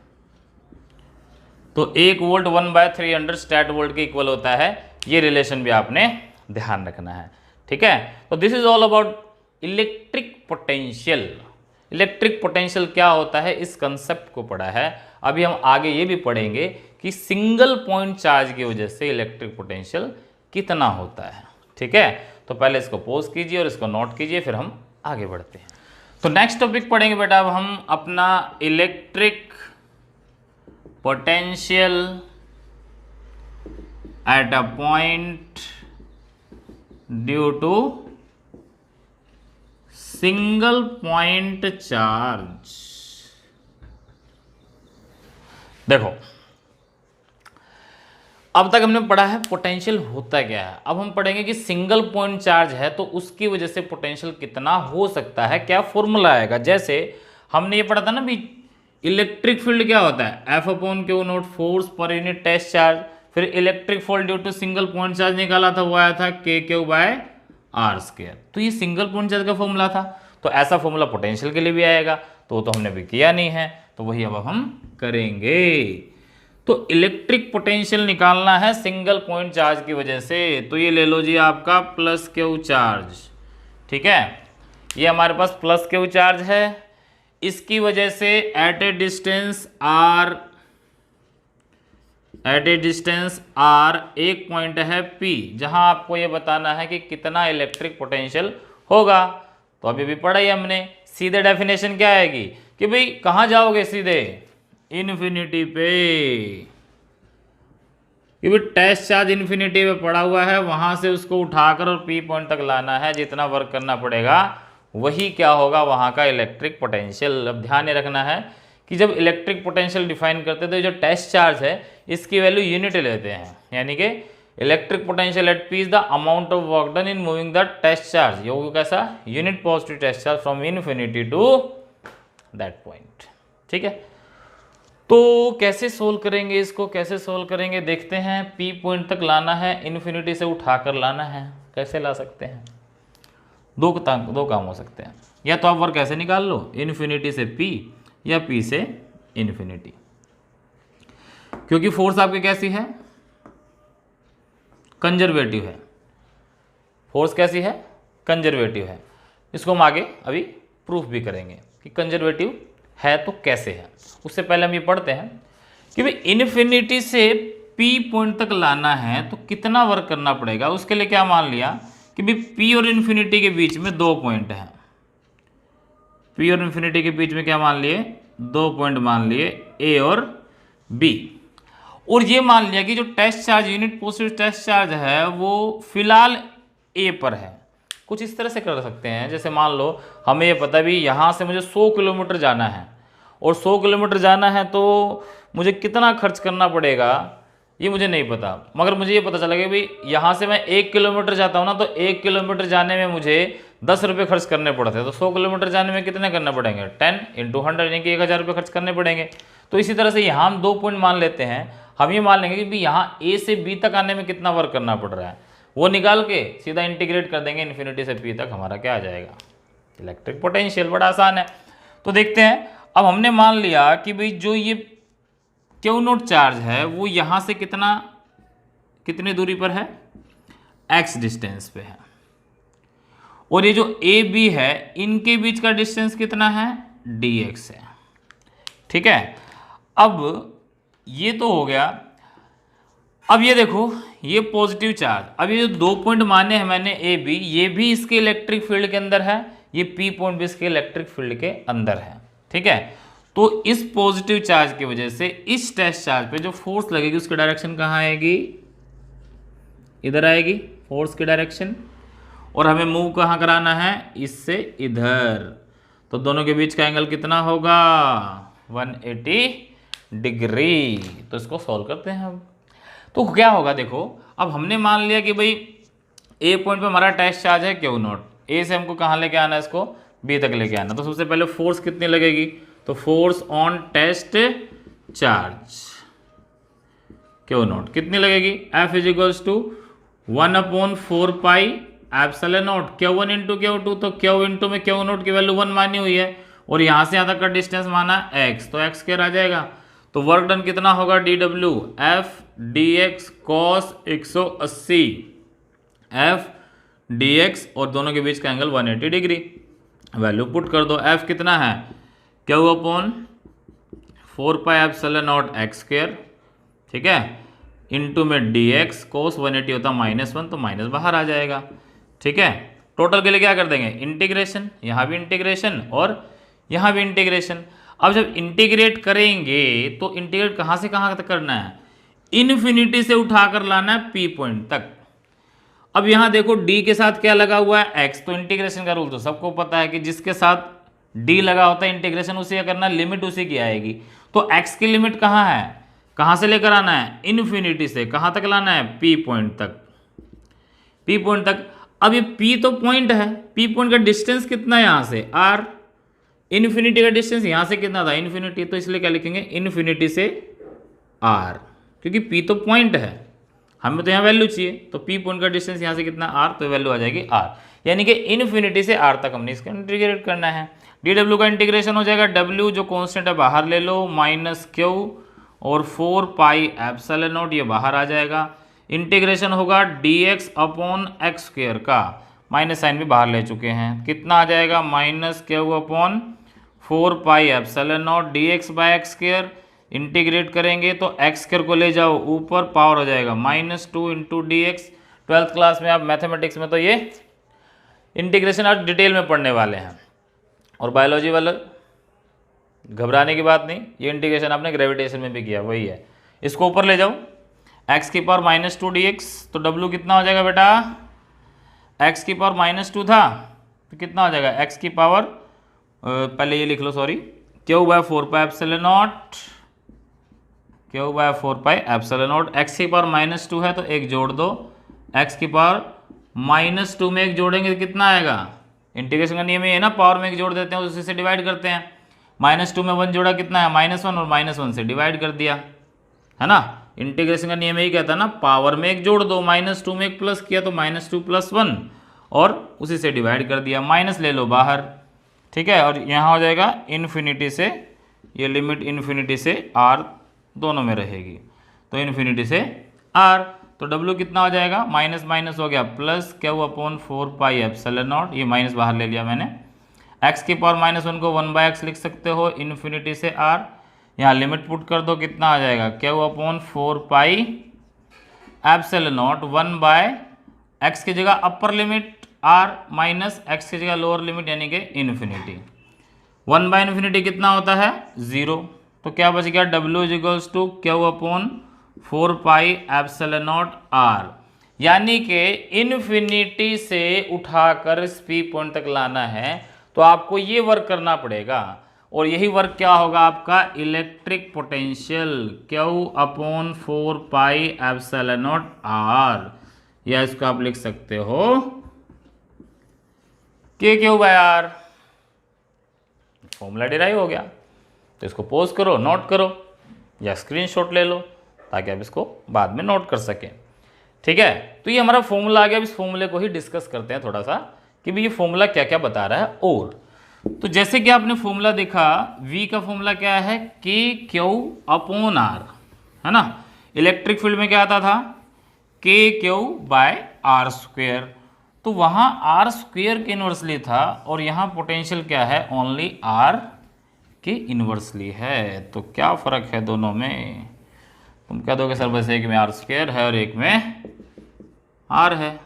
तो 1 वोल्ट 1/300 स्टैट वोल्ट के इक्वल होता है, ये रिलेशन भी आपने ध्यान रखना है, ठीक है। तो this is all about electric potential. Electric potential क्या होता है इस कंसेप्ट को पढ़ा है। अभी हम आगे ये भी पढ़ेंगे कि सिंगल पॉइंट चार्ज की वजह से इलेक्ट्रिक पोटेंशियल कितना होता है, ठीक है। तो पहले इसको पॉज कीजिए और इसको नोट कीजिए, फिर हम आगे बढ़ते हैं। तो नेक्स्ट टॉपिक पढ़ेंगे बेटा अब हम अपना electric potential at a point due to single point charge. देखो अब तक हमने पढ़ा है पोटेंशियल होता क्या है, अब हम पढ़ेंगे कि सिंगल पॉइंट चार्ज है तो उसकी वजह से पोटेंशियल कितना हो सकता है, क्या फॉर्मूला आएगा। जैसे हमने ये पढ़ा था ना भी इलेक्ट्रिक फील्ड क्या होता है F/Q0 force per unit test charge, फिर electric field due to single point charge निकाला था, वो आया था KQ/R²। तो ये सिंगल पॉइंट चार्ज का फॉर्मूला था, तो ऐसा फॉर्मूला पोटेंशियल के लिए भी आएगा, तो हमने भी किया नहीं है, तो वही अब हम करेंगे। तो इलेक्ट्रिक पोटेंशियल निकालना है सिंगल पॉइंट चार्ज की वजह से, तो ये ले लो जी आपका +Q चार्ज, ठीक है, ये हमारे पास +Q चार्ज है, इसकी वजह से एट ए डिस्टेंस R एक पॉइंट है P, जहां आपको ये बताना है कि कितना इलेक्ट्रिक पोटेंशियल होगा। तो अभी भी पढ़ा ही हमने, सीधे डेफिनेशन क्या आएगी कि भाई कहाँ जाओगे, सीधे इन्फिनिटी पे, कि भाई टेस्ट चार्ज इन्फिनिटी पे पड़ा हुआ है, वहां से उसको उठाकर और P पॉइंट तक लाना है, जितना वर्क करना पड़ेगा वही क्या होगा वहां का इलेक्ट्रिक पोटेंशियल। अब ध्यान ये रखना है कि जब इलेक्ट्रिक पोटेंशियल डिफाइन करते हैं तो जो टेस्ट चार्ज है इसकी वैल्यू यूनिट लेते हैं, यानी कि electric potential at P is the amount of work done in moving the test charge, ये होगा कैसा unit positive test charge from infinity to that point, ठीक है। तो कैसे सोल्व करेंगे इसको, कैसे सोल्व करेंगे देखते हैं। P पॉइंट तक लाना है, इन्फिनिटी से उठाकर लाना है, कैसे ला सकते हैं, दो काम हो सकते हैं, या तो आप वर्क कैसे निकाल लो इन्फिनिटी से P या P से इन्फिनिटी, क्योंकि फोर्स आपकी कैसी है कंजर्वेटिव है, फोर्स कैसी है कंजर्वेटिव है। इसको हम आगे अभी प्रूफ भी करेंगे कि कंजर्वेटिव है तो कैसे है। उससे पहले हम ये पढ़ते हैं कि भाई इन्फिनिटी से P पॉइंट तक लाना है तो कितना वर्क करना पड़ेगा। उसके लिए क्या मान लिया कि भाई P और इन्फिनिटी के बीच में 2 पॉइंट हैं, P और इन्फिनिटी के बीच में क्या मान लिए 2 पॉइंट मान लिए A और B, और ये मान लिया कि जो test charge unit positive test charge है वो फिलहाल A पर है। कुछ इस तरह से कर सकते हैं, जैसे मान लो हमें ये पता भी यहाँ से मुझे 100 किलोमीटर जाना है, और 100 किलोमीटर जाना है तो मुझे कितना खर्च करना पड़ेगा ये मुझे नहीं पता, मगर मुझे ये पता चला कि भाई यहाँ से मैं 1 किलोमीटर जाता हूँ ना, तो 1 किलोमीटर जाने में मुझे 10 रुपये खर्च करने पड़ते हैं, तो 100 किलोमीटर जाने में कितने करने पड़ेंगे, 10 × 100 यानी कि 1000 रुपये खर्च करने पड़ेंगे। तो इसी तरह से यहाँ हम 2 पॉइंट मान लेते हैं, हम ये मान लेंगे कि भाई यहाँ ए से बी तक आने में कितना वर्क करना पड़ रहा है, वो निकाल के सीधा इंटीग्रेट कर देंगे, इन्फिनिटी से पी तक हमारा क्या आ जाएगा, इलेक्ट्रिक पोटेंशियल। बड़ा आसान है। तो देखते हैं, अब हमने मान लिया कि भाई जो ये क्यू नोट चार्ज है वो यहाँ से कितनी दूरी पर है, x डिस्टेंस पे है, और ये जो ए बी है इनके बीच का डिस्टेंस कितना है, dx है। ठीक है, अब ये तो हो गया। अब ये देखो, ये पॉजिटिव चार्ज, अब ये जो 2 पॉइंट माने हैं मैंने ए बी, ये भी इसके इलेक्ट्रिक फील्ड के अंदर है, ये पी पॉइंट भी इसके इलेक्ट्रिक फील्ड के अंदर है। ठीक है, तो इस पॉजिटिव चार्ज की वजह से इस टेस्ट चार्ज पे जो फोर्स लगेगी उसकी डायरेक्शन कहाँ आएगी, इधर आएगी फोर्स की डायरेक्शन, और हमें मूव कहाँ कराना है, इससे इधर। तो दोनों के बीच का एंगल कितना होगा, 180 डिग्री। तो इसको सॉल्व करते हैं अब। तो क्या होगा, देखो अब हमने मान लिया कि भाई ए पॉइंट पे हमारा टेस्ट चार्ज है क्यू नॉट, ए से हमको कहाँ लेके आना है, इसको बी तक लेके आना। तो सबसे पहले फोर्स कितनी लगेगी, तो force on test charge Q naught कितनी लगेगी, F = 1/4 pi epsilon not Q1 × Q2। तो Q इंटू में Q नॉट की वैल्यू 1 मानी हुई है, और यहाँ से यहाँ तक का डिस्टेंस माना x, तो x स्क्वायर आ जाएगा। तो वर्क डन कितना होगा, dw F dx cos 180 F dx, और दोनों के बीच का एंगल 180 डिग्री। वैल्यू पुट कर दो, F कितना है, Q/4 pi epsilon naught x square, ठीक है, इंटू में dx cos 180 होता -1, तो माइनस बाहर आ जाएगा। ठीक है, टोटल के लिए क्या कर देंगे, इंटीग्रेशन, यहाँ भी इंटीग्रेशन और यहाँ भी इंटीग्रेशन। अब जब इंटीग्रेट करेंगे तो इंटीग्रेट कहाँ से कहाँ तक करना है, इन्फिनिटी से उठाकर लाना है P पॉइंट तक। अब यहाँ देखो D के साथ क्या लगा हुआ है, x, तो इंटीग्रेशन का रूल तो सबको पता है कि जिसके साथ D लगा होता है इंटीग्रेशन उसी का करना, लिमिट उसी की आएगी। तो x की लिमिट कहाँ है, कहाँ से लेकर आना है, इन्फिनिटी से कहाँ तक लाना है, P पॉइंट तक, P पॉइंट तक। अब ये P तो पॉइंट है, P पॉइंट का डिस्टेंस कितना है यहाँ से, R, इन्फिनिटी का डिस्टेंस यहाँ से कितना था, इन्फिनिटी, तो इसलिए क्या लिखेंगे, इन्फिनिटी से R, क्योंकि P तो पॉइंट है, हमें तो यहाँ वैल्यू चाहिए, तो P पॉइंट का डिस्टेंस यहाँ से कितना, R, तो वैल्यू आ जाएगी R, यानी कि इन्फिनिटी से R तक हमने इसका इंटीग्रेट करना है। dw का इंटीग्रेशन हो जाएगा, W जो कॉन्स्टेंट है बाहर ले लो, -q और 4 पाई एप्सिलॉन नॉट ये बाहर आ जाएगा। इंटीग्रेशन होगा dx/x स्क्वायर का, माइनस साइन भी बाहर ले चुके हैं, कितना आ जाएगा, -q/4 pi epsilon not dx/x square. Integrate करेंगे तो x स्क्वायर को ले जाओ ऊपर, पावर हो जाएगा -2 × dx। 12th क्लास में आप मैथमेटिक्स में तो ये इंटीग्रेशन आज डिटेल में पढ़ने वाले हैं, और बायोलॉजी वाला घबराने की बात नहीं, ये इंटीग्रेशन आपने ग्रेविटेशन में भी किया, वही है। इसको ऊपर ले जाओ, x की पावर -2 dx, तो w कितना हो जाएगा बेटा, x की पावर -2 था तो कितना हो जाएगा, x की पावर पहले ये लिख लो, sorry, q/4 pi epsilon naught, q/4 pi epsilon naught, x की पावर -2 है तो एक जोड़ दो, x की पावर -2 में एक जोड़ेंगे तो कितना आएगा, इंटीग्रेशन का नियम ये है ना, पावर में एक जोड़ देते हैं उसी से डिवाइड करते हैं, -2 में 1 जोड़ा कितना है, -1, और -1 से डिवाइड कर दिया, है ना। इंटीग्रेशन का नियम यही कहता है ना, पावर में एक जोड़ दो, -2 में एक प्लस किया तो -2 + 1, और उसी से डिवाइड कर दिया, माइनस ले लो बाहर, ठीक है, और यहाँ हो जाएगा इन्फिनिटी से, ये लिमिट इन्फिनिटी से R दोनों में रहेगी, तो इन्फिनिटी से R, तो W कितना हो जाएगा, माइनस माइनस हो गया plus, q/4 pi epsilon not, ये माइनस बाहर ले लिया मैंने, x की पावर -1 को 1/x लिख सकते हो, इन्फिनिटी से R, यहाँ लिमिट पुट कर दो, कितना आ जाएगा, q/4 pi epsilon not 1/x की जगह upper limit R minus x की जगह लोअर लिमिट यानी कि इन्फिनिटी, 1/∞ कितना होता है, 0, तो क्या बच गया, W = q/4 pi epsilon not R, यानी कि इन्फिनिटी से उठाकर इस P पॉइंट तक लाना है तो आपको ये वर्क करना पड़ेगा, और यही वर्क क्या होगा आपका, इलेक्ट्रिक पोटेंशियल Q/4πε0r, या इसको आप लिख सकते हो K/r। फॉर्मूला डिराइव हो गया। तो इसको पोज करो, नोट करो या स्क्रीनशॉट ले लो ताकि आप इसको बाद में नोट कर सकें। ठीक है, तो ये हमारा फॉर्मूला आ गया। अब इस फॉर्मूले को ही डिस्कस करते हैं थोड़ा सा कि भाई ये फॉर्मूला क्या क्या बता रहा है। और तो जैसे कि आपने फॉर्मूला देखा, V का फॉर्मूला क्या है, K/Q/r, है ना। इलेक्ट्रिक फील्ड में क्या आता था, K/Q/r²। तो वहां r² के इनवर्सली था और यहाँ पोटेंशियल क्या है, ओनली r के इनवर्सली है। तो क्या फर्क है दोनों में, तुम कह दोगे सर बस एक में r² है और एक में r है।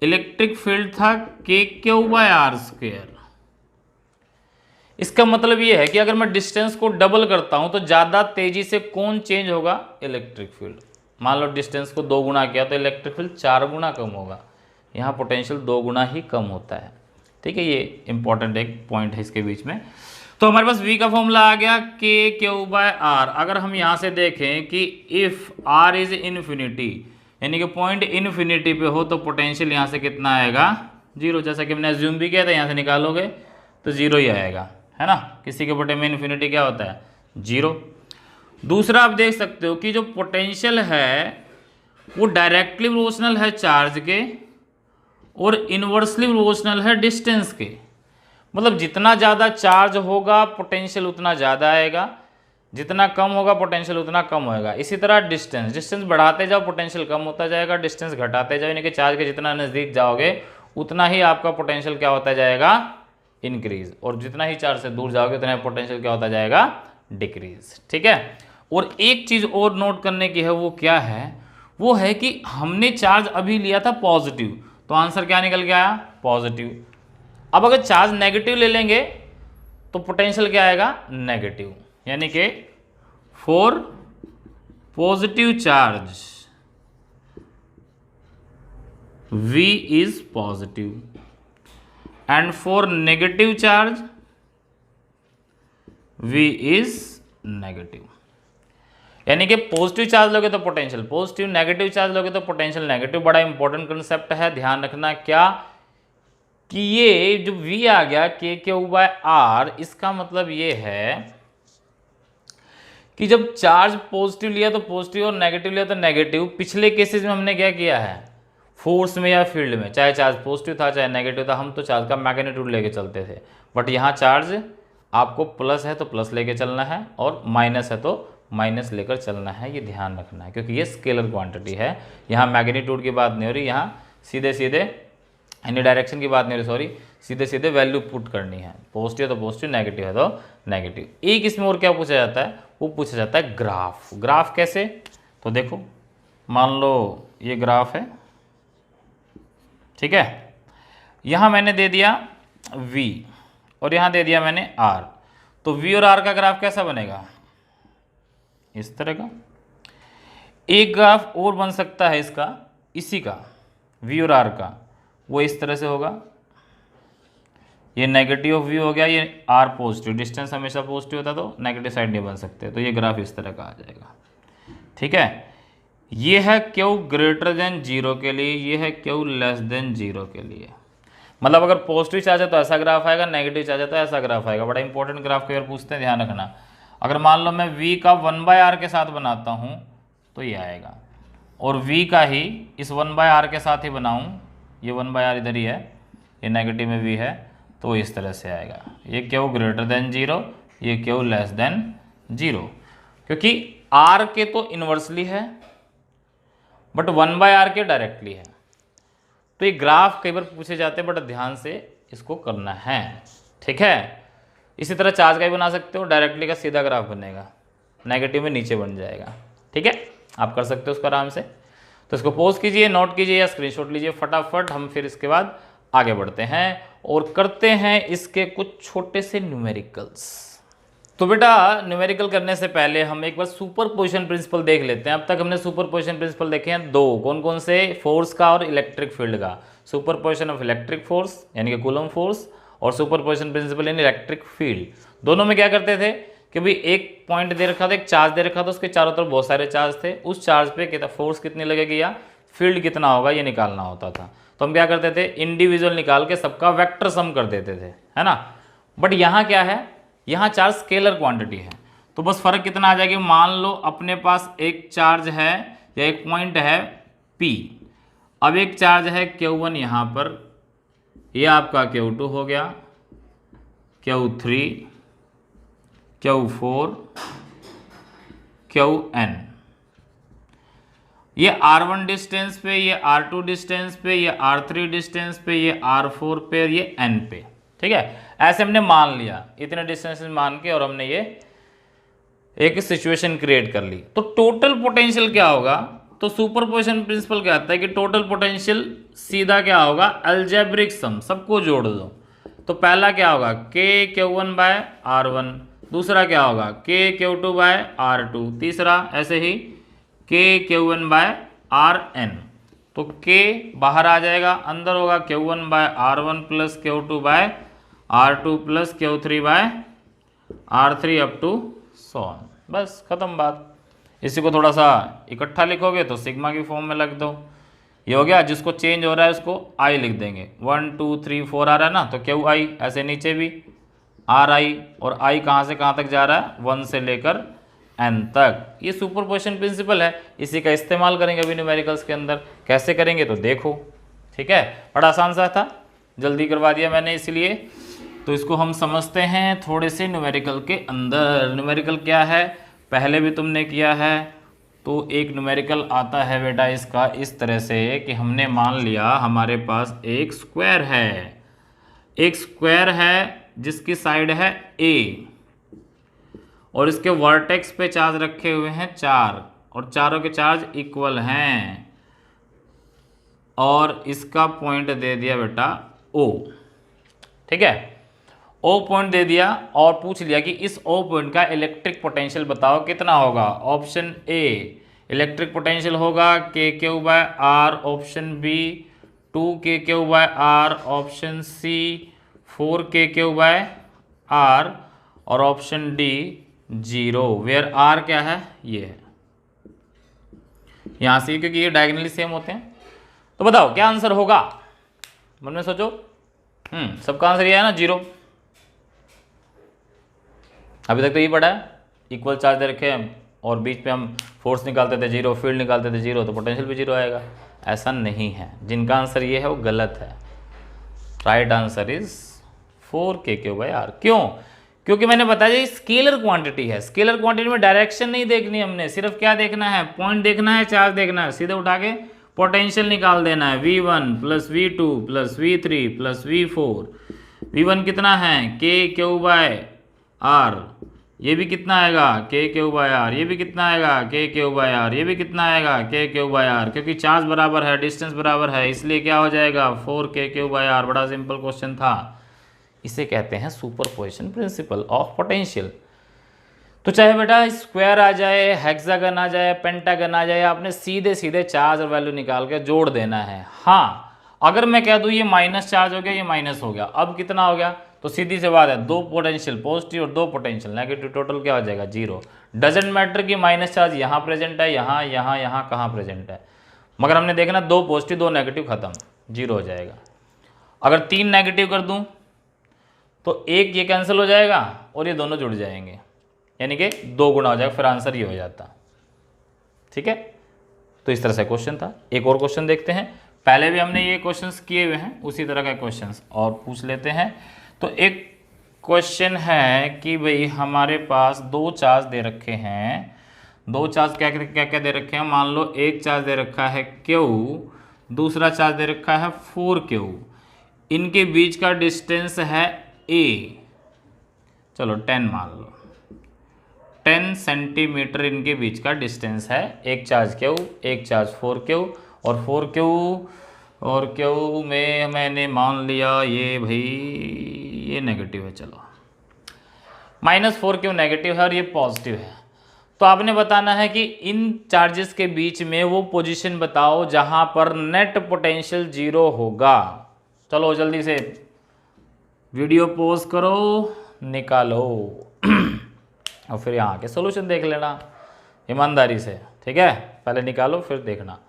इलेक्ट्रिक फील्ड था K/Q/r²। इसका मतलब ये है कि अगर मैं डिस्टेंस को डबल करता हूं तो ज्यादा तेजी से कौन चेंज होगा, इलेक्ट्रिक फील्ड। मान लो डिस्टेंस को 2 गुना किया तो इलेक्ट्रिक फील्ड 4 गुना कम होगा, यहाँ पोटेंशियल 2 गुना ही कम होता है। ठीक है, ये इंपॉर्टेंट एक पॉइंट है इसके बीच में। तो हमारे पास V का फॉर्मूला आ गया K/Q/r। अगर हम यहाँ से देखें कि इफ r इज इन्फिनिटी, यानी कि पॉइंट इन्फिनिटी पे हो, तो पोटेंशियल यहाँ से कितना आएगा, 0। जैसा कि हमने एज्यूम भी किया था, यहाँ से निकालोगे तो 0 ही आएगा, है ना। किसी के बटे में इन्फिनिटी क्या होता है, 0। दूसरा आप देख सकते हो कि जो पोटेंशियल है वो डायरेक्टली प्रोपोर्शनल है चार्ज के और इनवर्सली प्रोपोर्शनल है डिस्टेंस के। मतलब जितना ज़्यादा चार्ज होगा पोटेंशियल उतना ज़्यादा आएगा, जितना कम होगा पोटेंशियल उतना कम होएगा। इसी तरह डिस्टेंस बढ़ाते जाओ पोटेंशियल कम होता जाएगा, डिस्टेंस घटाते जाओ, यानी कि चार्ज के जितना नज़दीक जाओगे उतना ही आपका पोटेंशियल क्या होता जाएगा, इंक्रीज। और जितना ही चार्ज से दूर जाओगे उतना पोटेंशियल क्या होता जाएगा, डिक्रीज। ठीक है, और एक चीज़ और नोट करने की है, वो क्या है, वो है कि हमने चार्ज अभी लिया था पॉजिटिव, तो आंसर क्या निकल के आया, पॉजिटिव। अब अगर चार्ज नेगेटिव ले लेंगे तो पोटेंशियल क्या आएगा, नेगेटिव। यानी कि for positive charge V is positive and for negative charge V is negative. यानी कि पॉजिटिव चार्ज लोगे तो पोटेंशियल पॉजिटिव, नेगेटिव चार्ज लोगे तो पोटेंशियल नेगेटिव। बड़ा इंपॉर्टेंट कंसेप्ट है, ध्यान रखना क्या कि ये जो V आ गया K/Q/r, इसका मतलब ये है कि जब चार्ज पॉजिटिव लिया तो पॉजिटिव और नेगेटिव लिया तो नेगेटिव। पिछले केसेस में हमने क्या किया है, फोर्स में या फील्ड में, चाहे चार्ज पॉजिटिव था चाहे नेगेटिव था, हम तो चार्ज का मैग्नीट्यूड लेके चलते थे। बट यहाँ चार्ज आपको प्लस है तो प्लस लेके चलना है और माइनस है तो माइनस लेकर चलना है, ये ध्यान रखना है, क्योंकि ये स्केलर क्वांटिटी है। यहाँ मैग्नीट्यूड की बात नहीं हो रही, यहाँ सीधे सीधे यानी डायरेक्शन की बात नहीं हो रही, सॉरी, सीधे सीधे वैल्यू पुट करनी है। पॉजिटिव है तो पॉजिटिव, नेगेटिव है तो नेगेटिव। एक इसमें और क्या पूछा जाता है, वो पूछा जाता है ग्राफ। ग्राफ कैसे, तो देखो मान लो ये ग्राफ है, ठीक है, यहाँ मैंने दे दिया V और यहाँ दे दिया मैंने R। तो V और R का ग्राफ कैसा बनेगा, इस तरह का। एक ग्राफ और बन सकता है इसका, इसी का V और R का, वो इस तरह से होगा। ये नेगेटिव ऑफ V हो गया, ये R पॉजिटिव, डिस्टेंस हमेशा पॉजिटिव होता तो नेगेटिव साइड नहीं बन सकते, तो ये ग्राफ इस तरह का आ जाएगा। ठीक है, ये है Q ग्रेटर देन 0 के लिए, ये है Q लेस देन 0 के लिए। मतलब अगर पॉजिटिव चार्ज है तो ऐसा ग्राफ आएगा, नेगेटिव चार्ज है तो ऐसा ग्राफ आएगा। बड़ा इंपॉर्टेंट ग्राफ कई बार पूछते हैं, ध्यान रखना। अगर मान लो मैं V का 1/r के साथ बनाता हूँ तो ये आएगा, और V का ही इस 1/r के साथ ही बनाऊँ, ये 1/r इधर ही है, ये नेगेटिव में V है, तो इस तरह से आएगा। ये Q ग्रेटर देन 0, ये Q लेस देन 0, क्योंकि R के तो इन्वर्सली है बट 1/r के डायरेक्टली है। तो ये ग्राफ कई बार पूछे जाते हैं, बट ध्यान से इसको करना है। ठीक है, इसी तरह चार्ज का भी बना सकते हो, डायरेक्टली का सीधा ग्राफ बनेगा, नेगेटिव में नीचे बन जाएगा। ठीक है, आप कर सकते हो उसको आराम से। तो इसको पोज कीजिए, नोट कीजिए या स्क्रीनशॉट लीजिए फटाफट। हम फिर इसके बाद आगे बढ़ते हैं और करते हैं इसके कुछ छोटे से न्यूमेरिकल्स। तो बेटा न्यूमेरिकल करने से पहले हम एक बार सुपर पोजिशन प्रिंसिपल देख लेते हैं। अब तक हमने सुपर पोजिशन प्रिंसिपल देखे हैं दो, कौन कौन से, फोर्स का और इलेक्ट्रिक फील्ड का। Super position of electric force यानी कि कूलम फोर्स, और सुपरपोजिशन प्रिंसिपल इन इलेक्ट्रिक फील्ड, दोनों में क्या करते थे कि भाई एक पॉइंट दे रखा था, एक चार्ज दे रखा था, उसके चारों तरफ बहुत सारे चार्ज थे, उस चार्ज पे कितना फोर्स कितनी लगेगी या फील्ड कितना होगा ये निकालना होता था। तो हम क्या करते थे, इंडिविजुअल निकाल के सबका वेक्टर सम कर देते थे, है ना। बट यहाँ क्या है, यहाँ चार्ज स्केलर क्वांटिटी है, तो बस फर्क कितना आ जाएगा, मान लो अपने पास एक चार्ज है या एक पॉइंट है P, अब एक चार्ज है Q1 यहाँ पर, ये आपका Q2 हो गया, Q3, Q4, Qn, ये R1 डिस्टेंस पे, ये R2 डिस्टेंस पे, ये R3 डिस्टेंस पे, ये R4 पे, ये N पे, ठीक है। ऐसे हमने मान लिया, इतने डिस्टेंस मान के, और हमने ये एक सिचुएशन क्रिएट कर ली। तो टोटल पोटेंशियल क्या होगा, तो सुपरपोजिशन प्रिंसिपल कहता है कि टोटल पोटेंशियल सीधा क्या होगा, अलजेब्रिक सम, सबको जोड़ दो। तो पहला क्या होगा, KQ1/R1, दूसरा क्या होगा KQ2/R2, तीसरा ऐसे ही KQ1/Rn। तो K बाहर आ जाएगा, अंदर होगा Q1/R1 plus Q2/R2 plus Q3/R3 up to so on, बस खत्म बात। इसी को थोड़ा सा इकट्ठा लिखोगे तो सिग्मा की फॉर्म में लग दो, ये हो गया। जिसको चेंज हो रहा है उसको I लिख देंगे, 1 2 3 4 आ रहा है ना, तो QI, ऐसे नीचे भी RI, और I कहाँ से कहाँ तक जा रहा है, 1 से लेकर N तक। ये सुपरपोजिशन प्रिंसिपल है, इसी का इस्तेमाल करेंगे अभी न्यूमेरिकल्स के अंदर। कैसे करेंगे तो देखो, ठीक है, बड़ा आसान सा था, जल्दी करवा दिया मैंने इसलिए। तो इसको हम समझते हैं थोड़े से न्यूमेरिकल के अंदर। न्यूमेरिकल क्या है, पहले भी तुमने किया है। तो एक न्यूमेरिकल आता है बेटा इसका इस तरह से कि हमने मान लिया हमारे पास एक स्क्वायर है, एक स्क्वायर है जिसकी साइड है A, और इसके वर्टेक्स पे चार्ज रखे हुए हैं 4, और चारों के चार्ज इक्वल हैं, और इसका पॉइंट दे दिया बेटा O, ठीक है। O पॉइंट दे दिया और पूछ लिया कि इस O पॉइंट का इलेक्ट्रिक पोटेंशियल बताओ कितना होगा। ऑप्शन A इलेक्ट्रिक पोटेंशियल होगा KQ/R, option B 2KQ/R, option C 4KQ/R, और ऑप्शन D 0, वेयर R क्या है, ये है यहाँ से, क्योंकि ये डायगोनली सेम होते हैं। तो बताओ क्या आंसर होगा, मन में सोचो। सबका आंसर ये है ना, 0। अभी तक तो ये पढ़ा है, इक्वल चार्ज दे रखे हैं और बीच पे हम फोर्स निकालते थे 0, फील्ड निकालते थे 0, तो पोटेंशियल भी 0 आएगा। ऐसा नहीं है, जिनका आंसर ये है वो गलत है। Right answer is 4KQ/R। क्यों, क्योंकि मैंने बताया ये स्केलर क्वांटिटी है। स्केलर क्वांटिटी में डायरेक्शन नहीं देखनी हमने, सिर्फ क्या देखना है, पॉइंट देखना है, चार्ज देखना है, सीधे उठा के पोटेंशियल निकाल देना है। V1 plus V2 plus V3 plus V4। V1 कितना है KQ/R, ये भी कितना आएगा KQ/R, ये भी कितना आएगा KQ/R, ये भी कितना आएगा KQ/R, क्योंकि चार्ज बराबर है, डिस्टेंस बराबर है, इसलिए क्या हो जाएगा 4KQ/R। बड़ा सिंपल क्वेश्चन था। इसे कहते हैं सुपरपोजिशन प्रिंसिपल ऑफ पोटेंशियल। तो चाहे बेटा स्क्वायर आ जाए, हेक्सागन आ जाए, पेंटागन आ जाए, आपने सीधे सीधे चार्ज और वैल्यू निकाल के जोड़ देना है। हाँ, अगर मैं कह दूं ये माइनस चार्ज हो गया, ये माइनस हो गया, अब कितना हो गया, तो सीधी सी बात है, 2 पोटेंशियल पॉजिटिव और 2 पोटेंशियल नेगेटिव, टोटल क्या हो जाएगा 0। डजेंट मैटर कि माइनस चार्ज यहाँ प्रेजेंट है, यहाँ यहाँ यहाँ कहाँ प्रेजेंट है, मगर हमने देखना 2 पॉजिटिव 2 नेगेटिव, खत्म, 0 हो जाएगा। अगर 3 नेगेटिव कर दूं तो एक ये कैंसिल हो जाएगा और ये दोनों जुड़ जाएंगे, यानी कि 2 गुना हो जाएगा, फिर आंसर ये हो जाता। ठीक है, तो इस तरह से क्वेश्चन था। एक और क्वेश्चन देखते हैं, पहले भी हमने ये क्वेश्चंस किए हुए हैं, उसी तरह का क्वेश्चंस और पूछ लेते हैं। तो एक क्वेश्चन है कि भाई हमारे पास 2 चार्ज दे रखे हैं, 2 चार्ज क्या क्या क्या दे रखे हैं, मान लो एक चार्ज दे रखा है Q, दूसरा चार्ज दे रखा है 4Q, इनके बीच का डिस्टेंस है A, चलो 10 मान लो, 10 सेंटीमीटर इनके बीच का डिस्टेंस है। एक चार्ज Q, एक चार्ज 4Q, और 4Q और Q में मैंने मान लिया ये भाई ये नेगेटिव है, चलो -4Q नेगेटिव है और ये पॉजिटिव है। तो आपने बताना है कि इन चार्जेस के बीच में वो पोजीशन बताओ जहां पर नेट पोटेंशियल 0 होगा। चलो जल्दी से वीडियो पॉज करो, निकालो और फिर यहाँ के सॉल्यूशन देख लेना ईमानदारी से, ठीक है। पहले निकालो फिर देखना।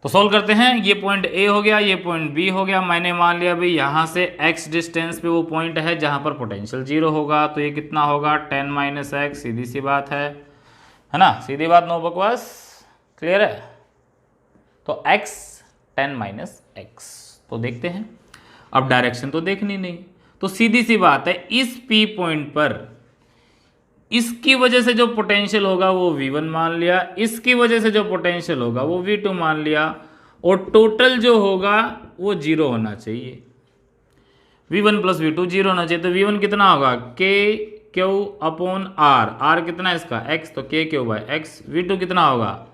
तो सॉल्व करते हैं। ये पॉइंट ए हो गया, ये पॉइंट बी हो गया। मैंने मान लिया भाई यहाँ से x डिस्टेंस पे वो पॉइंट है जहाँ पर पोटेंशियल 0 होगा, तो ये कितना होगा 10 - x, सीधी सी बात है ना, सीधी बात, नो बकवास, क्लियर है। तो x 10 - x, तो देखते हैं। अब डायरेक्शन तो देखनी नहीं, तो सीधी सी बात है इस P पॉइंट पर इसकी वजह से जो पोटेंशियल होगा वो V1 मान लिया, इसकी वजह से जो पोटेंशियल होगा वो V2 मान लिया, और टोटल जो होगा वो 0 होना चाहिए। V1 + V2 0 होना चाहिए। तो V1 कितना होगा KQ/R, R कितना है इसका x, तो KQ/x। V2 कितना होगा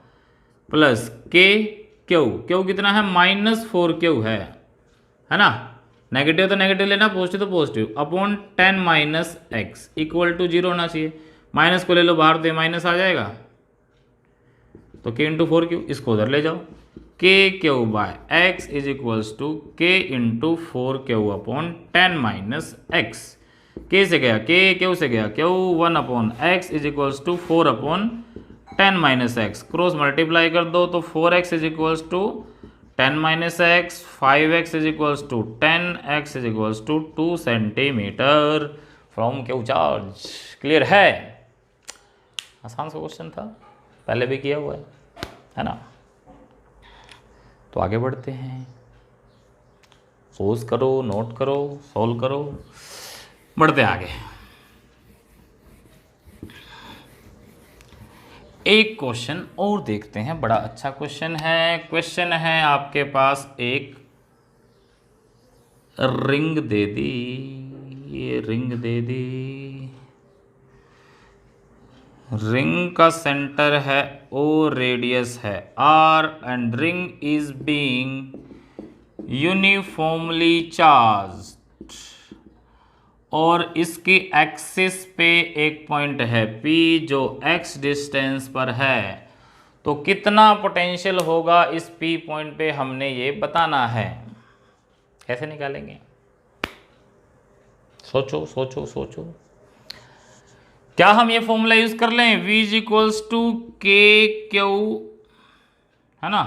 +KQ, Q कितना है -4Q है ना। नेगेटिव तो नेगेटिव लेना, पॉजिटिव तो positive, upon 10 - x equal to 0 होना चाहिए। माइनस को ले लो बाहर, तो माइनस आ जाएगा, तो k × 4Q, इसको उधर ले जाओ, KQ/x is equals to K × 4Q/10 - x। K से गया K, Q से गया Q, 1/x is equals to 4/10 - x। Cross multiply कर दो तो 4x is equals to 10 - x, 5x is equals to 10, x is equals to 2 centimetre from Q charge. Clear है, आसान सा क्वेश्चन था, पहले भी किया हुआ है ना। तो आगे बढ़ते हैं, पोज करो, नोट करो, सॉल्व करो, बढ़ते आगे। एक क्वेश्चन और देखते हैं, बड़ा अच्छा क्वेश्चन है। क्वेश्चन है आपके पास एक रिंग दे दी, ये रिंग दे दी, रिंग का सेंटर है O, रेडियस है R, and ring is being uniformly charged, और इसकी एक्सिस पे एक पॉइंट है P जो x डिस्टेंस पर है। तो कितना पोटेंशियल होगा इस P पॉइंट पे, हमने ये बताना है। कैसे निकालेंगे, सोचो सोचो सोचो। क्या हम ये फॉर्मूला यूज कर लें, V = KQ, है ना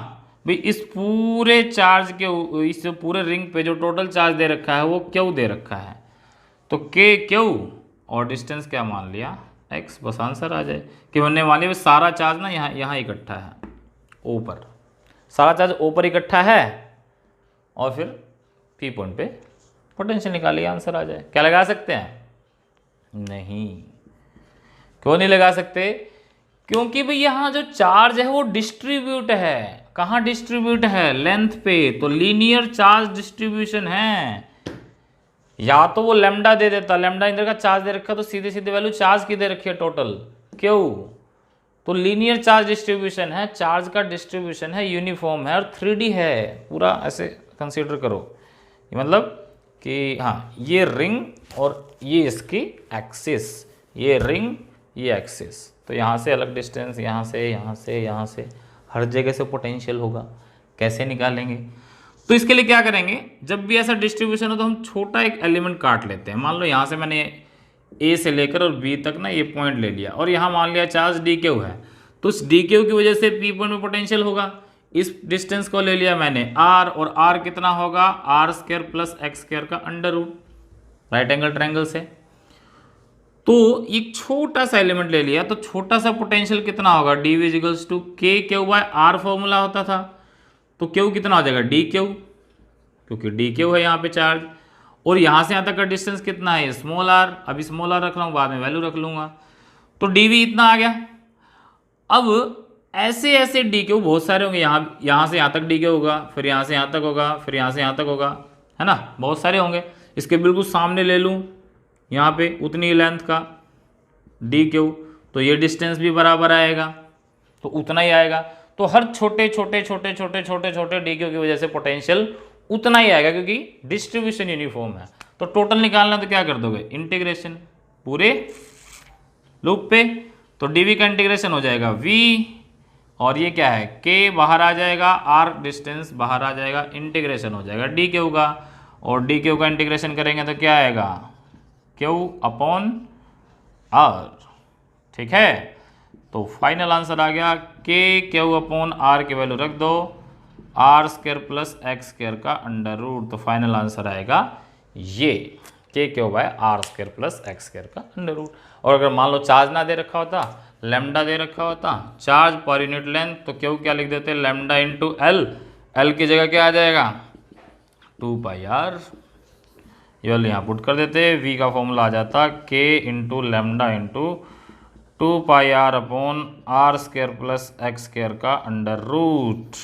भाई। इस पूरे चार्ज के, इस पूरे रिंग पे जो टोटल चार्ज दे रखा है वो Q दे रखा है, तो KQ और डिस्टेंस क्या मान लिया x, बस आंसर आ जाए। कि हमने मान लिया सारा चार्ज ना यहाँ इकट्ठा है O पर, सारा चार्ज O पर इकट्ठा है, और फिर P पॉइंट पे पोटेंशियल निकालिए, आंसर आ जाए। क्या लगा सकते हैं, नहीं, क्यों नहीं लगा सकते, क्योंकि भाई यहाँ जो चार्ज है वो डिस्ट्रीब्यूट है। कहाँ डिस्ट्रीब्यूट है, लेंथ पे, तो लीनियर चार्ज डिस्ट्रीब्यूशन है। या तो वो लेमडा दे देता, लेमडा इधर का चार्ज दे रखा, तो सीधे सीधे वैल्यू चार्ज की दे रखी है टोटल Q, तो लीनियर चार्ज डिस्ट्रीब्यूशन है, चार्ज का डिस्ट्रीब्यूशन है, यूनिफॉर्म है, और 3D है पूरा, ऐसे कंसीडर करो। मतलब कि हाँ, ये रिंग और ये इसकी एक्सिस, ये रिंग ये एक्सिस, तो यहाँ से अलग डिस्टेंस, यहाँ से यहाँ से यहाँ से हर जगह से पोटेंशियल होगा। कैसे निकालेंगे, तो इसके लिए क्या करेंगे, जब भी ऐसा डिस्ट्रीब्यूशन हो तो हम छोटा एक एलिमेंट काट लेते हैं। मान लो यहाँ से मैंने A से लेकर और B तक ना ये पॉइंट ले लिया, और यहाँ मान लिया चार्ज DQ है, तो उस DQ की वजह से P पॉइंट में पोटेंशियल होगा। इस डिस्टेंस को ले लिया मैंने R, और R कितना होगा R² + x² का √ राइट एंगल ट्रायंगल से। तो एक छोटा सा एलिमेंट ले लिया, तो छोटा सा पोटेंशियल कितना होगा, dV = KQ/R फॉर्मूला होता था, तो Q कितना हो जाएगा DQ, क्योंकि DQ है यहाँ पे चार्ज, और यहाँ से यहाँ तक का डिस्टेंस कितना है r, अभी r रख रहा हूँ, बाद में वैल्यू रख लूँगा, तो dV इतना आ गया। अब ऐसे ऐसे DQ बहुत सारे होंगे, यहाँ से यहाँ तक DQ होगा, फिर यहाँ से यहाँ तक होगा, फिर यहाँ से यहाँ तक होगा, है ना, बहुत सारे होंगे। इसके बिल्कुल सामने ले लूँ, यहाँ पे उतनी लेंथ का DQ, तो ये डिस्टेंस भी बराबर आएगा, तो उतना ही आएगा। तो हर छोटे छोटे छोटे छोटे छोटे छोटे DQ की वजह से पोटेंशियल उतना ही आएगा, क्योंकि डिस्ट्रीब्यूशन यूनिफॉर्म है। तो टोटल निकालना तो क्या कर दोगे, इंटीग्रेशन पूरे लूप पे, तो dV का इंटीग्रेशन हो जाएगा V, और ये क्या है K बाहर आ जाएगा, R डिस्टेंस बाहर आ जाएगा, इंटीग्रेशन हो जाएगा DQ का, और डी क्यू का इंटीग्रेशन करेंगे तो क्या आएगा, क्यू अपॉन आर। ठीक है, तो फाइनल आंसर आ गया के क्यू अपॉन आर की वैल्यू रख दो, R square plus X square का अंडर रूट। तो फाइनल आंसर आएगा ये K Q by R square plus X square का अंडर रूट। और अगर मान लो चार्ज ना दे रखा होता, लैम्डा दे रखा होता, चार्ज पर यूनिट लेंथ, तो क्यू क्या लिख देते, लैम्डा इंटू एल। एल की जगह क्या आ जाएगा, 2 पाई आर। ये वाले यहाँ पुट कर देते, वी का फॉर्मूला आ जाता K into lambda into 2 pi R upon R square plus X square का अंडर रूट।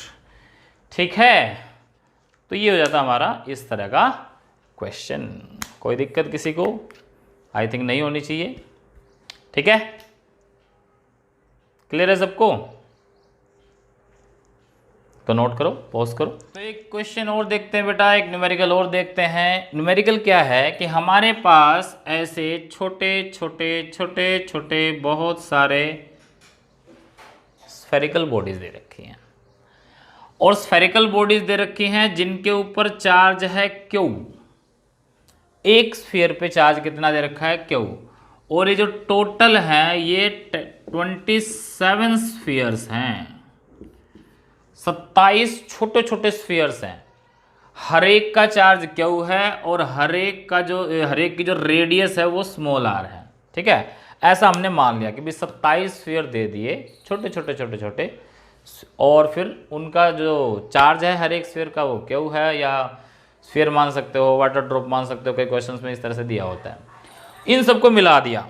ठीक है, तो ये हो जाता हमारा इस तरह का क्वेश्चन। कोई दिक्कत किसी को, आई थिंक नहीं होनी चाहिए। ठीक है, क्लियर है सबको, तो नोट करो, पॉज करो। तो एक क्वेश्चन और देखते हैं बेटा, एक न्यूमेरिकल और देखते हैं। न्यूमेरिकल क्या है कि हमारे पास ऐसे छोटे छोटे छोटे छोटे बहुत सारे स्फेरिकल बॉडीज दे रखी हैं, और स्फेरिकल बॉडीज दे रखी हैं जिनके ऊपर चार्ज है क्यू। एक स्फीयर पे चार्ज कितना दे रखा है, क्यू। और ये जो टोटल है ये 27 स्फीयर्स हैं, 27 छोटे छोटे स्फीयर्स हैं। हर एक का चार्ज क्यू है और हर एक की जो रेडियस है वो स्मॉल आर है। ठीक है, ऐसा हमने मान लिया कि भाई 27 स्फीयर दे दिए, छोटे छोटे छोटे छोटे, और फिर उनका जो चार्ज है हर एक स्फीयर का वो क्यू है, या स्फीयर मान सकते हो, वाटर ड्रॉप मान सकते हो, कई क्वेश्चंस में इस तरह से दिया होता है। इन सबको मिला दिया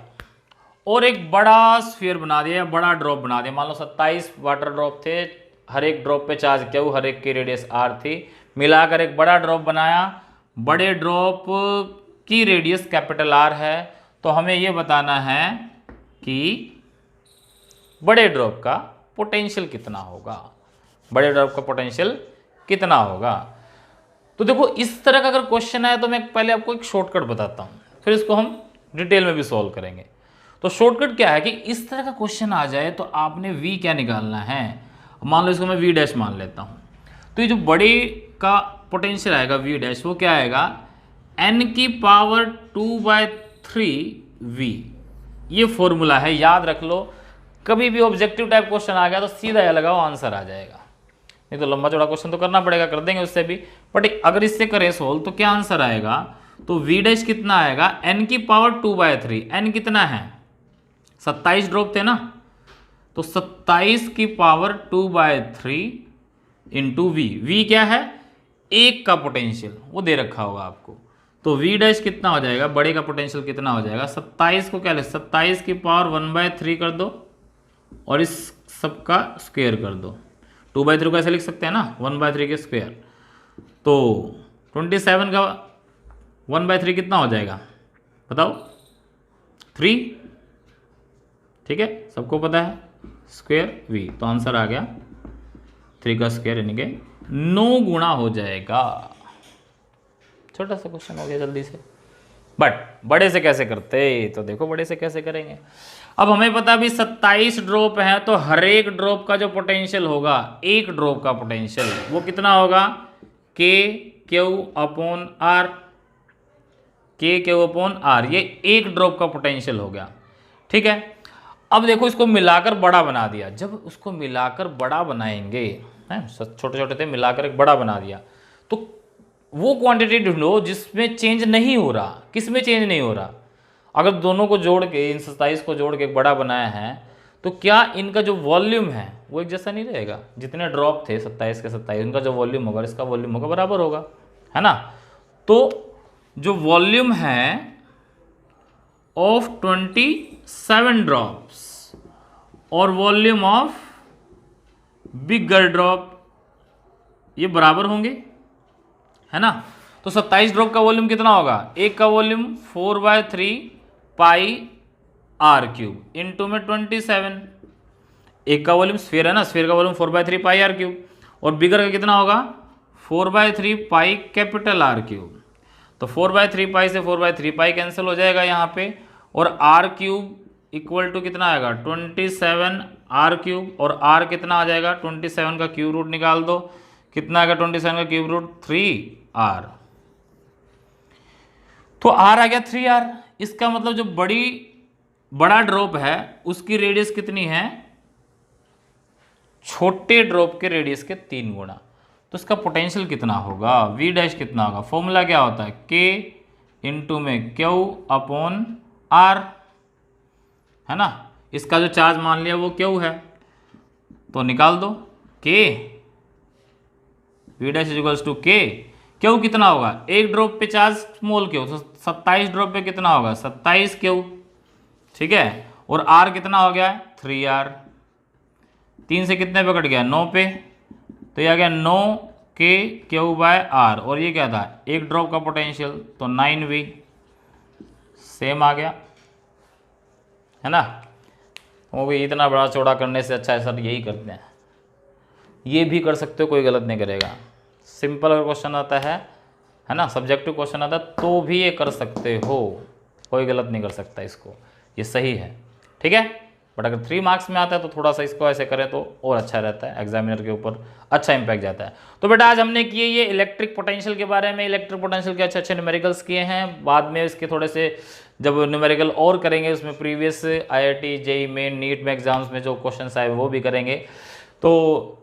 और एक बड़ा स्फीयर बना दिया, बड़ा ड्रॉप बना दिया। मान लो 27 वाटर ड्रॉप थे, हर एक ड्रॉप पे चार्ज क्यू, हर एक की रेडियस आर थी, मिलाकर एक बड़ा ड्रॉप बनाया। बड़े ड्रॉप की रेडियस कैपिटल आर है, तो हमें ये बताना है कि बड़े ड्रॉप का पोटेंशियल कितना होगा, बड़े ड्रॉप का पोटेंशियल कितना होगा। तो देखो इस तरह का अगर क्वेश्चन आया तो मैं पहले आपको एक शॉर्टकट बताता हूँ, फिर इसको हम डिटेल में भी सॉल्व करेंगे। तो शॉर्टकट क्या है कि इस तरह का क्वेश्चन आ जाए तो आपने v क्या निकालना है, मान लो इसको मैं v डैश मान लेता हूँ। तो ये जो बड़े का पोटेंशियल आएगा v डैश, वो क्या आएगा, n की पावर 2/3v। ये फॉर्मूला है, याद रख लो। कभी भी ऑब्जेक्टिव टाइप क्वेश्चन आ गया तो सीधा यह लगाओ, आंसर आ जाएगा। नहीं तो लंबा चौड़ा क्वेश्चन तो करना पड़ेगा, कर देंगे उससे भी, बट अगर इससे करें सोल्व तो क्या आंसर आएगा, तो v डैश कितना आएगा, n की पावर 2/3। n कितना है, 27 ड्रॉप थे ना, तो 27 की पावर 2/3 इंटू वी। वी क्या है, एक का पोटेंशियल, वो दे रखा होगा आपको। तो v डैश कितना हो जाएगा, बड़े का पोटेंशियल कितना हो जाएगा, 27 को क्या ले, 27 की पावर 1/3 कर दो और इस सब का स्क्वायर कर दो। 2/3 को ऐसे लिख सकते हैं ना, 1/3 के स्क्वायर। तो 27 का 1/3 कितना हो जाएगा बताओ, 3। ठीक है, सबको पता है, स्क्वायर v, तो आंसर आ गया 3 का स्क्वायर यानी कि 9 गुना हो जाएगा। छोटा सा क्वेश्चन हो गया जल्दी से, बट बड़े से कैसे करते, तो देखो बड़े से कैसे करेंगे। अब हमें पता भी 27 ड्रॉप है, तो हर एक ड्रॉप का जो पोटेंशियल होगा, एक ड्रॉप का पोटेंशियल वो कितना होगा, के क्यू अपॉन आर। के क्यू अपॉन आर, ये एक ड्रॉप का पोटेंशियल हो गया। ठीक है, अब देखो इसको मिलाकर बड़ा बना दिया। जब उसको मिलाकर बड़ा बनाएंगे, हैं छोटे छोटे थे, मिलाकर एक बड़ा बना दिया, तो वो क्वांटिटी ढूंढो जिसमें चेंज नहीं हो रहा। किस में चेंज नहीं हो रहा, अगर दोनों को जोड़ के, इन 27 को जोड़ के एक बड़ा बनाया है, तो क्या इनका जो वॉल्यूम है वो एक जैसा नहीं रहेगा। जितने ड्रॉप थे 27 के 27, इनका जो वॉल्यूम होगा इसका वॉल्यूम होगा बराबर होगा, है ना। तो जो वॉल्यूम है ऑफ 27 ड्रॉप्स और वॉल्यूम ऑफ बिगर ड्रॉप, ये बराबर होंगे, है ना। तो 27 ड्रॉप का वॉल्यूम कितना होगा, एक का volume 4/3 pi R cube into में 27। एक का वॉल्यूम स्फीयर है ना, स्फीयर का वॉल्यूम 4/3 पाई आर क्यूब, और बिगर का कितना होगा 4/3 पाई कैपिटल आर क्यूब। तो 4/3 पाई से 4/3 पाई कैंसिल हो जाएगा यहाँ पे, और आर क्यूब इक्वल टू कितना आएगा 27 आर क्यूब, और आर कितना आ जाएगा 27 का क्यूब रूट निकाल दो, कितना आएगा 27 का क्यूब रूट 3 आर। तो आर आ गया 3r। इसका मतलब जो बड़ा ड्रॉप है उसकी रेडियस कितनी है, छोटे ड्रॉप के रेडियस के 3 गुना। तो इसका पोटेंशियल कितना होगा, वी डैश कितना होगा, फॉर्मूला क्या होता है, के इंटू में क्यू अपॉन आर, है ना। इसका जो चार्ज मान लिया वो क्यू है, तो निकाल दो के, वी डैश इक्वल्स टू के। क्यू कितना होगा, एक ड्रॉप पे चार्ज स्मॉल क्यू, तो 27 ड्रॉप पे कितना होगा, 27 क्यू, ठीक है। और आर कितना हो गया, 3r। 3 से कितने पे कट गया, 9 पे, तो ये आ गया 9 के क्यू बाय आर। और ये क्या था, एक ड्रॉप का पोटेंशियल, तो 9v सेम आ गया, है ना। वो भी इतना बड़ा चौड़ा करने से अच्छा है सर यही करते हैं, ये भी कर सकते हो, कोई गलत नहीं करेगा। सिंपल अगर क्वेश्चन आता है ना, सब्जेक्टिव क्वेश्चन आता है तो भी ये कर सकते हो, कोई गलत नहीं कर सकता इसको, ये सही है, ठीक है। बट अगर 3 मार्क्स में आता है तो थोड़ा सा इसको ऐसे करें तो और अच्छा रहता है, एग्जामिनर के ऊपर अच्छा इंपैक्ट जाता है। तो बेटा आज हमने किए ये इलेक्ट्रिक पोटेंशियल के बारे में, इलेक्ट्रिक पोटेंशियल के अच्छे अच्छे न्यूमेरिकल्स किए हैं। बाद में इसके थोड़े से जब न्यूमेरिकल और करेंगे, उसमें previous IIT JEE Main NEET में एग्जाम्स में जो क्वेश्चन आए वो भी करेंगे। तो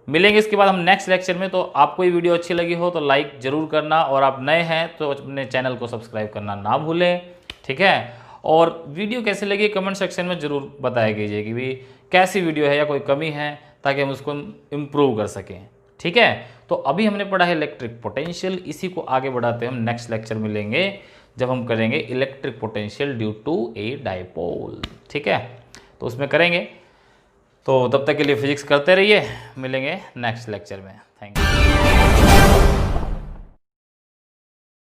मिलेंगे इसके बाद हम नेक्स्ट लेक्चर में। तो आपको ये वीडियो अच्छी लगी हो तो लाइक जरूर करना, और आप नए हैं तो अपने चैनल को सब्सक्राइब करना ना भूलें, ठीक है। और वीडियो कैसी लगी कमेंट सेक्शन में ज़रूर बताया कीजिए कि भाई कैसी वीडियो है या कोई कमी है, ताकि हम उसको इम्प्रूव कर सकें, ठीक है। तो अभी हमने पढ़ा है इलेक्ट्रिक पोटेंशियल, इसी को आगे बढ़ाते हैं हम नेक्स्ट लेक्चर में लेंगे, जब हम करेंगे electric potential due to a dipole, ठीक है। तो उसमें करेंगे। तो तब तक के लिए फिजिक्स करते रहिए, मिलेंगे नेक्स्ट लेक्चर में। Thank you.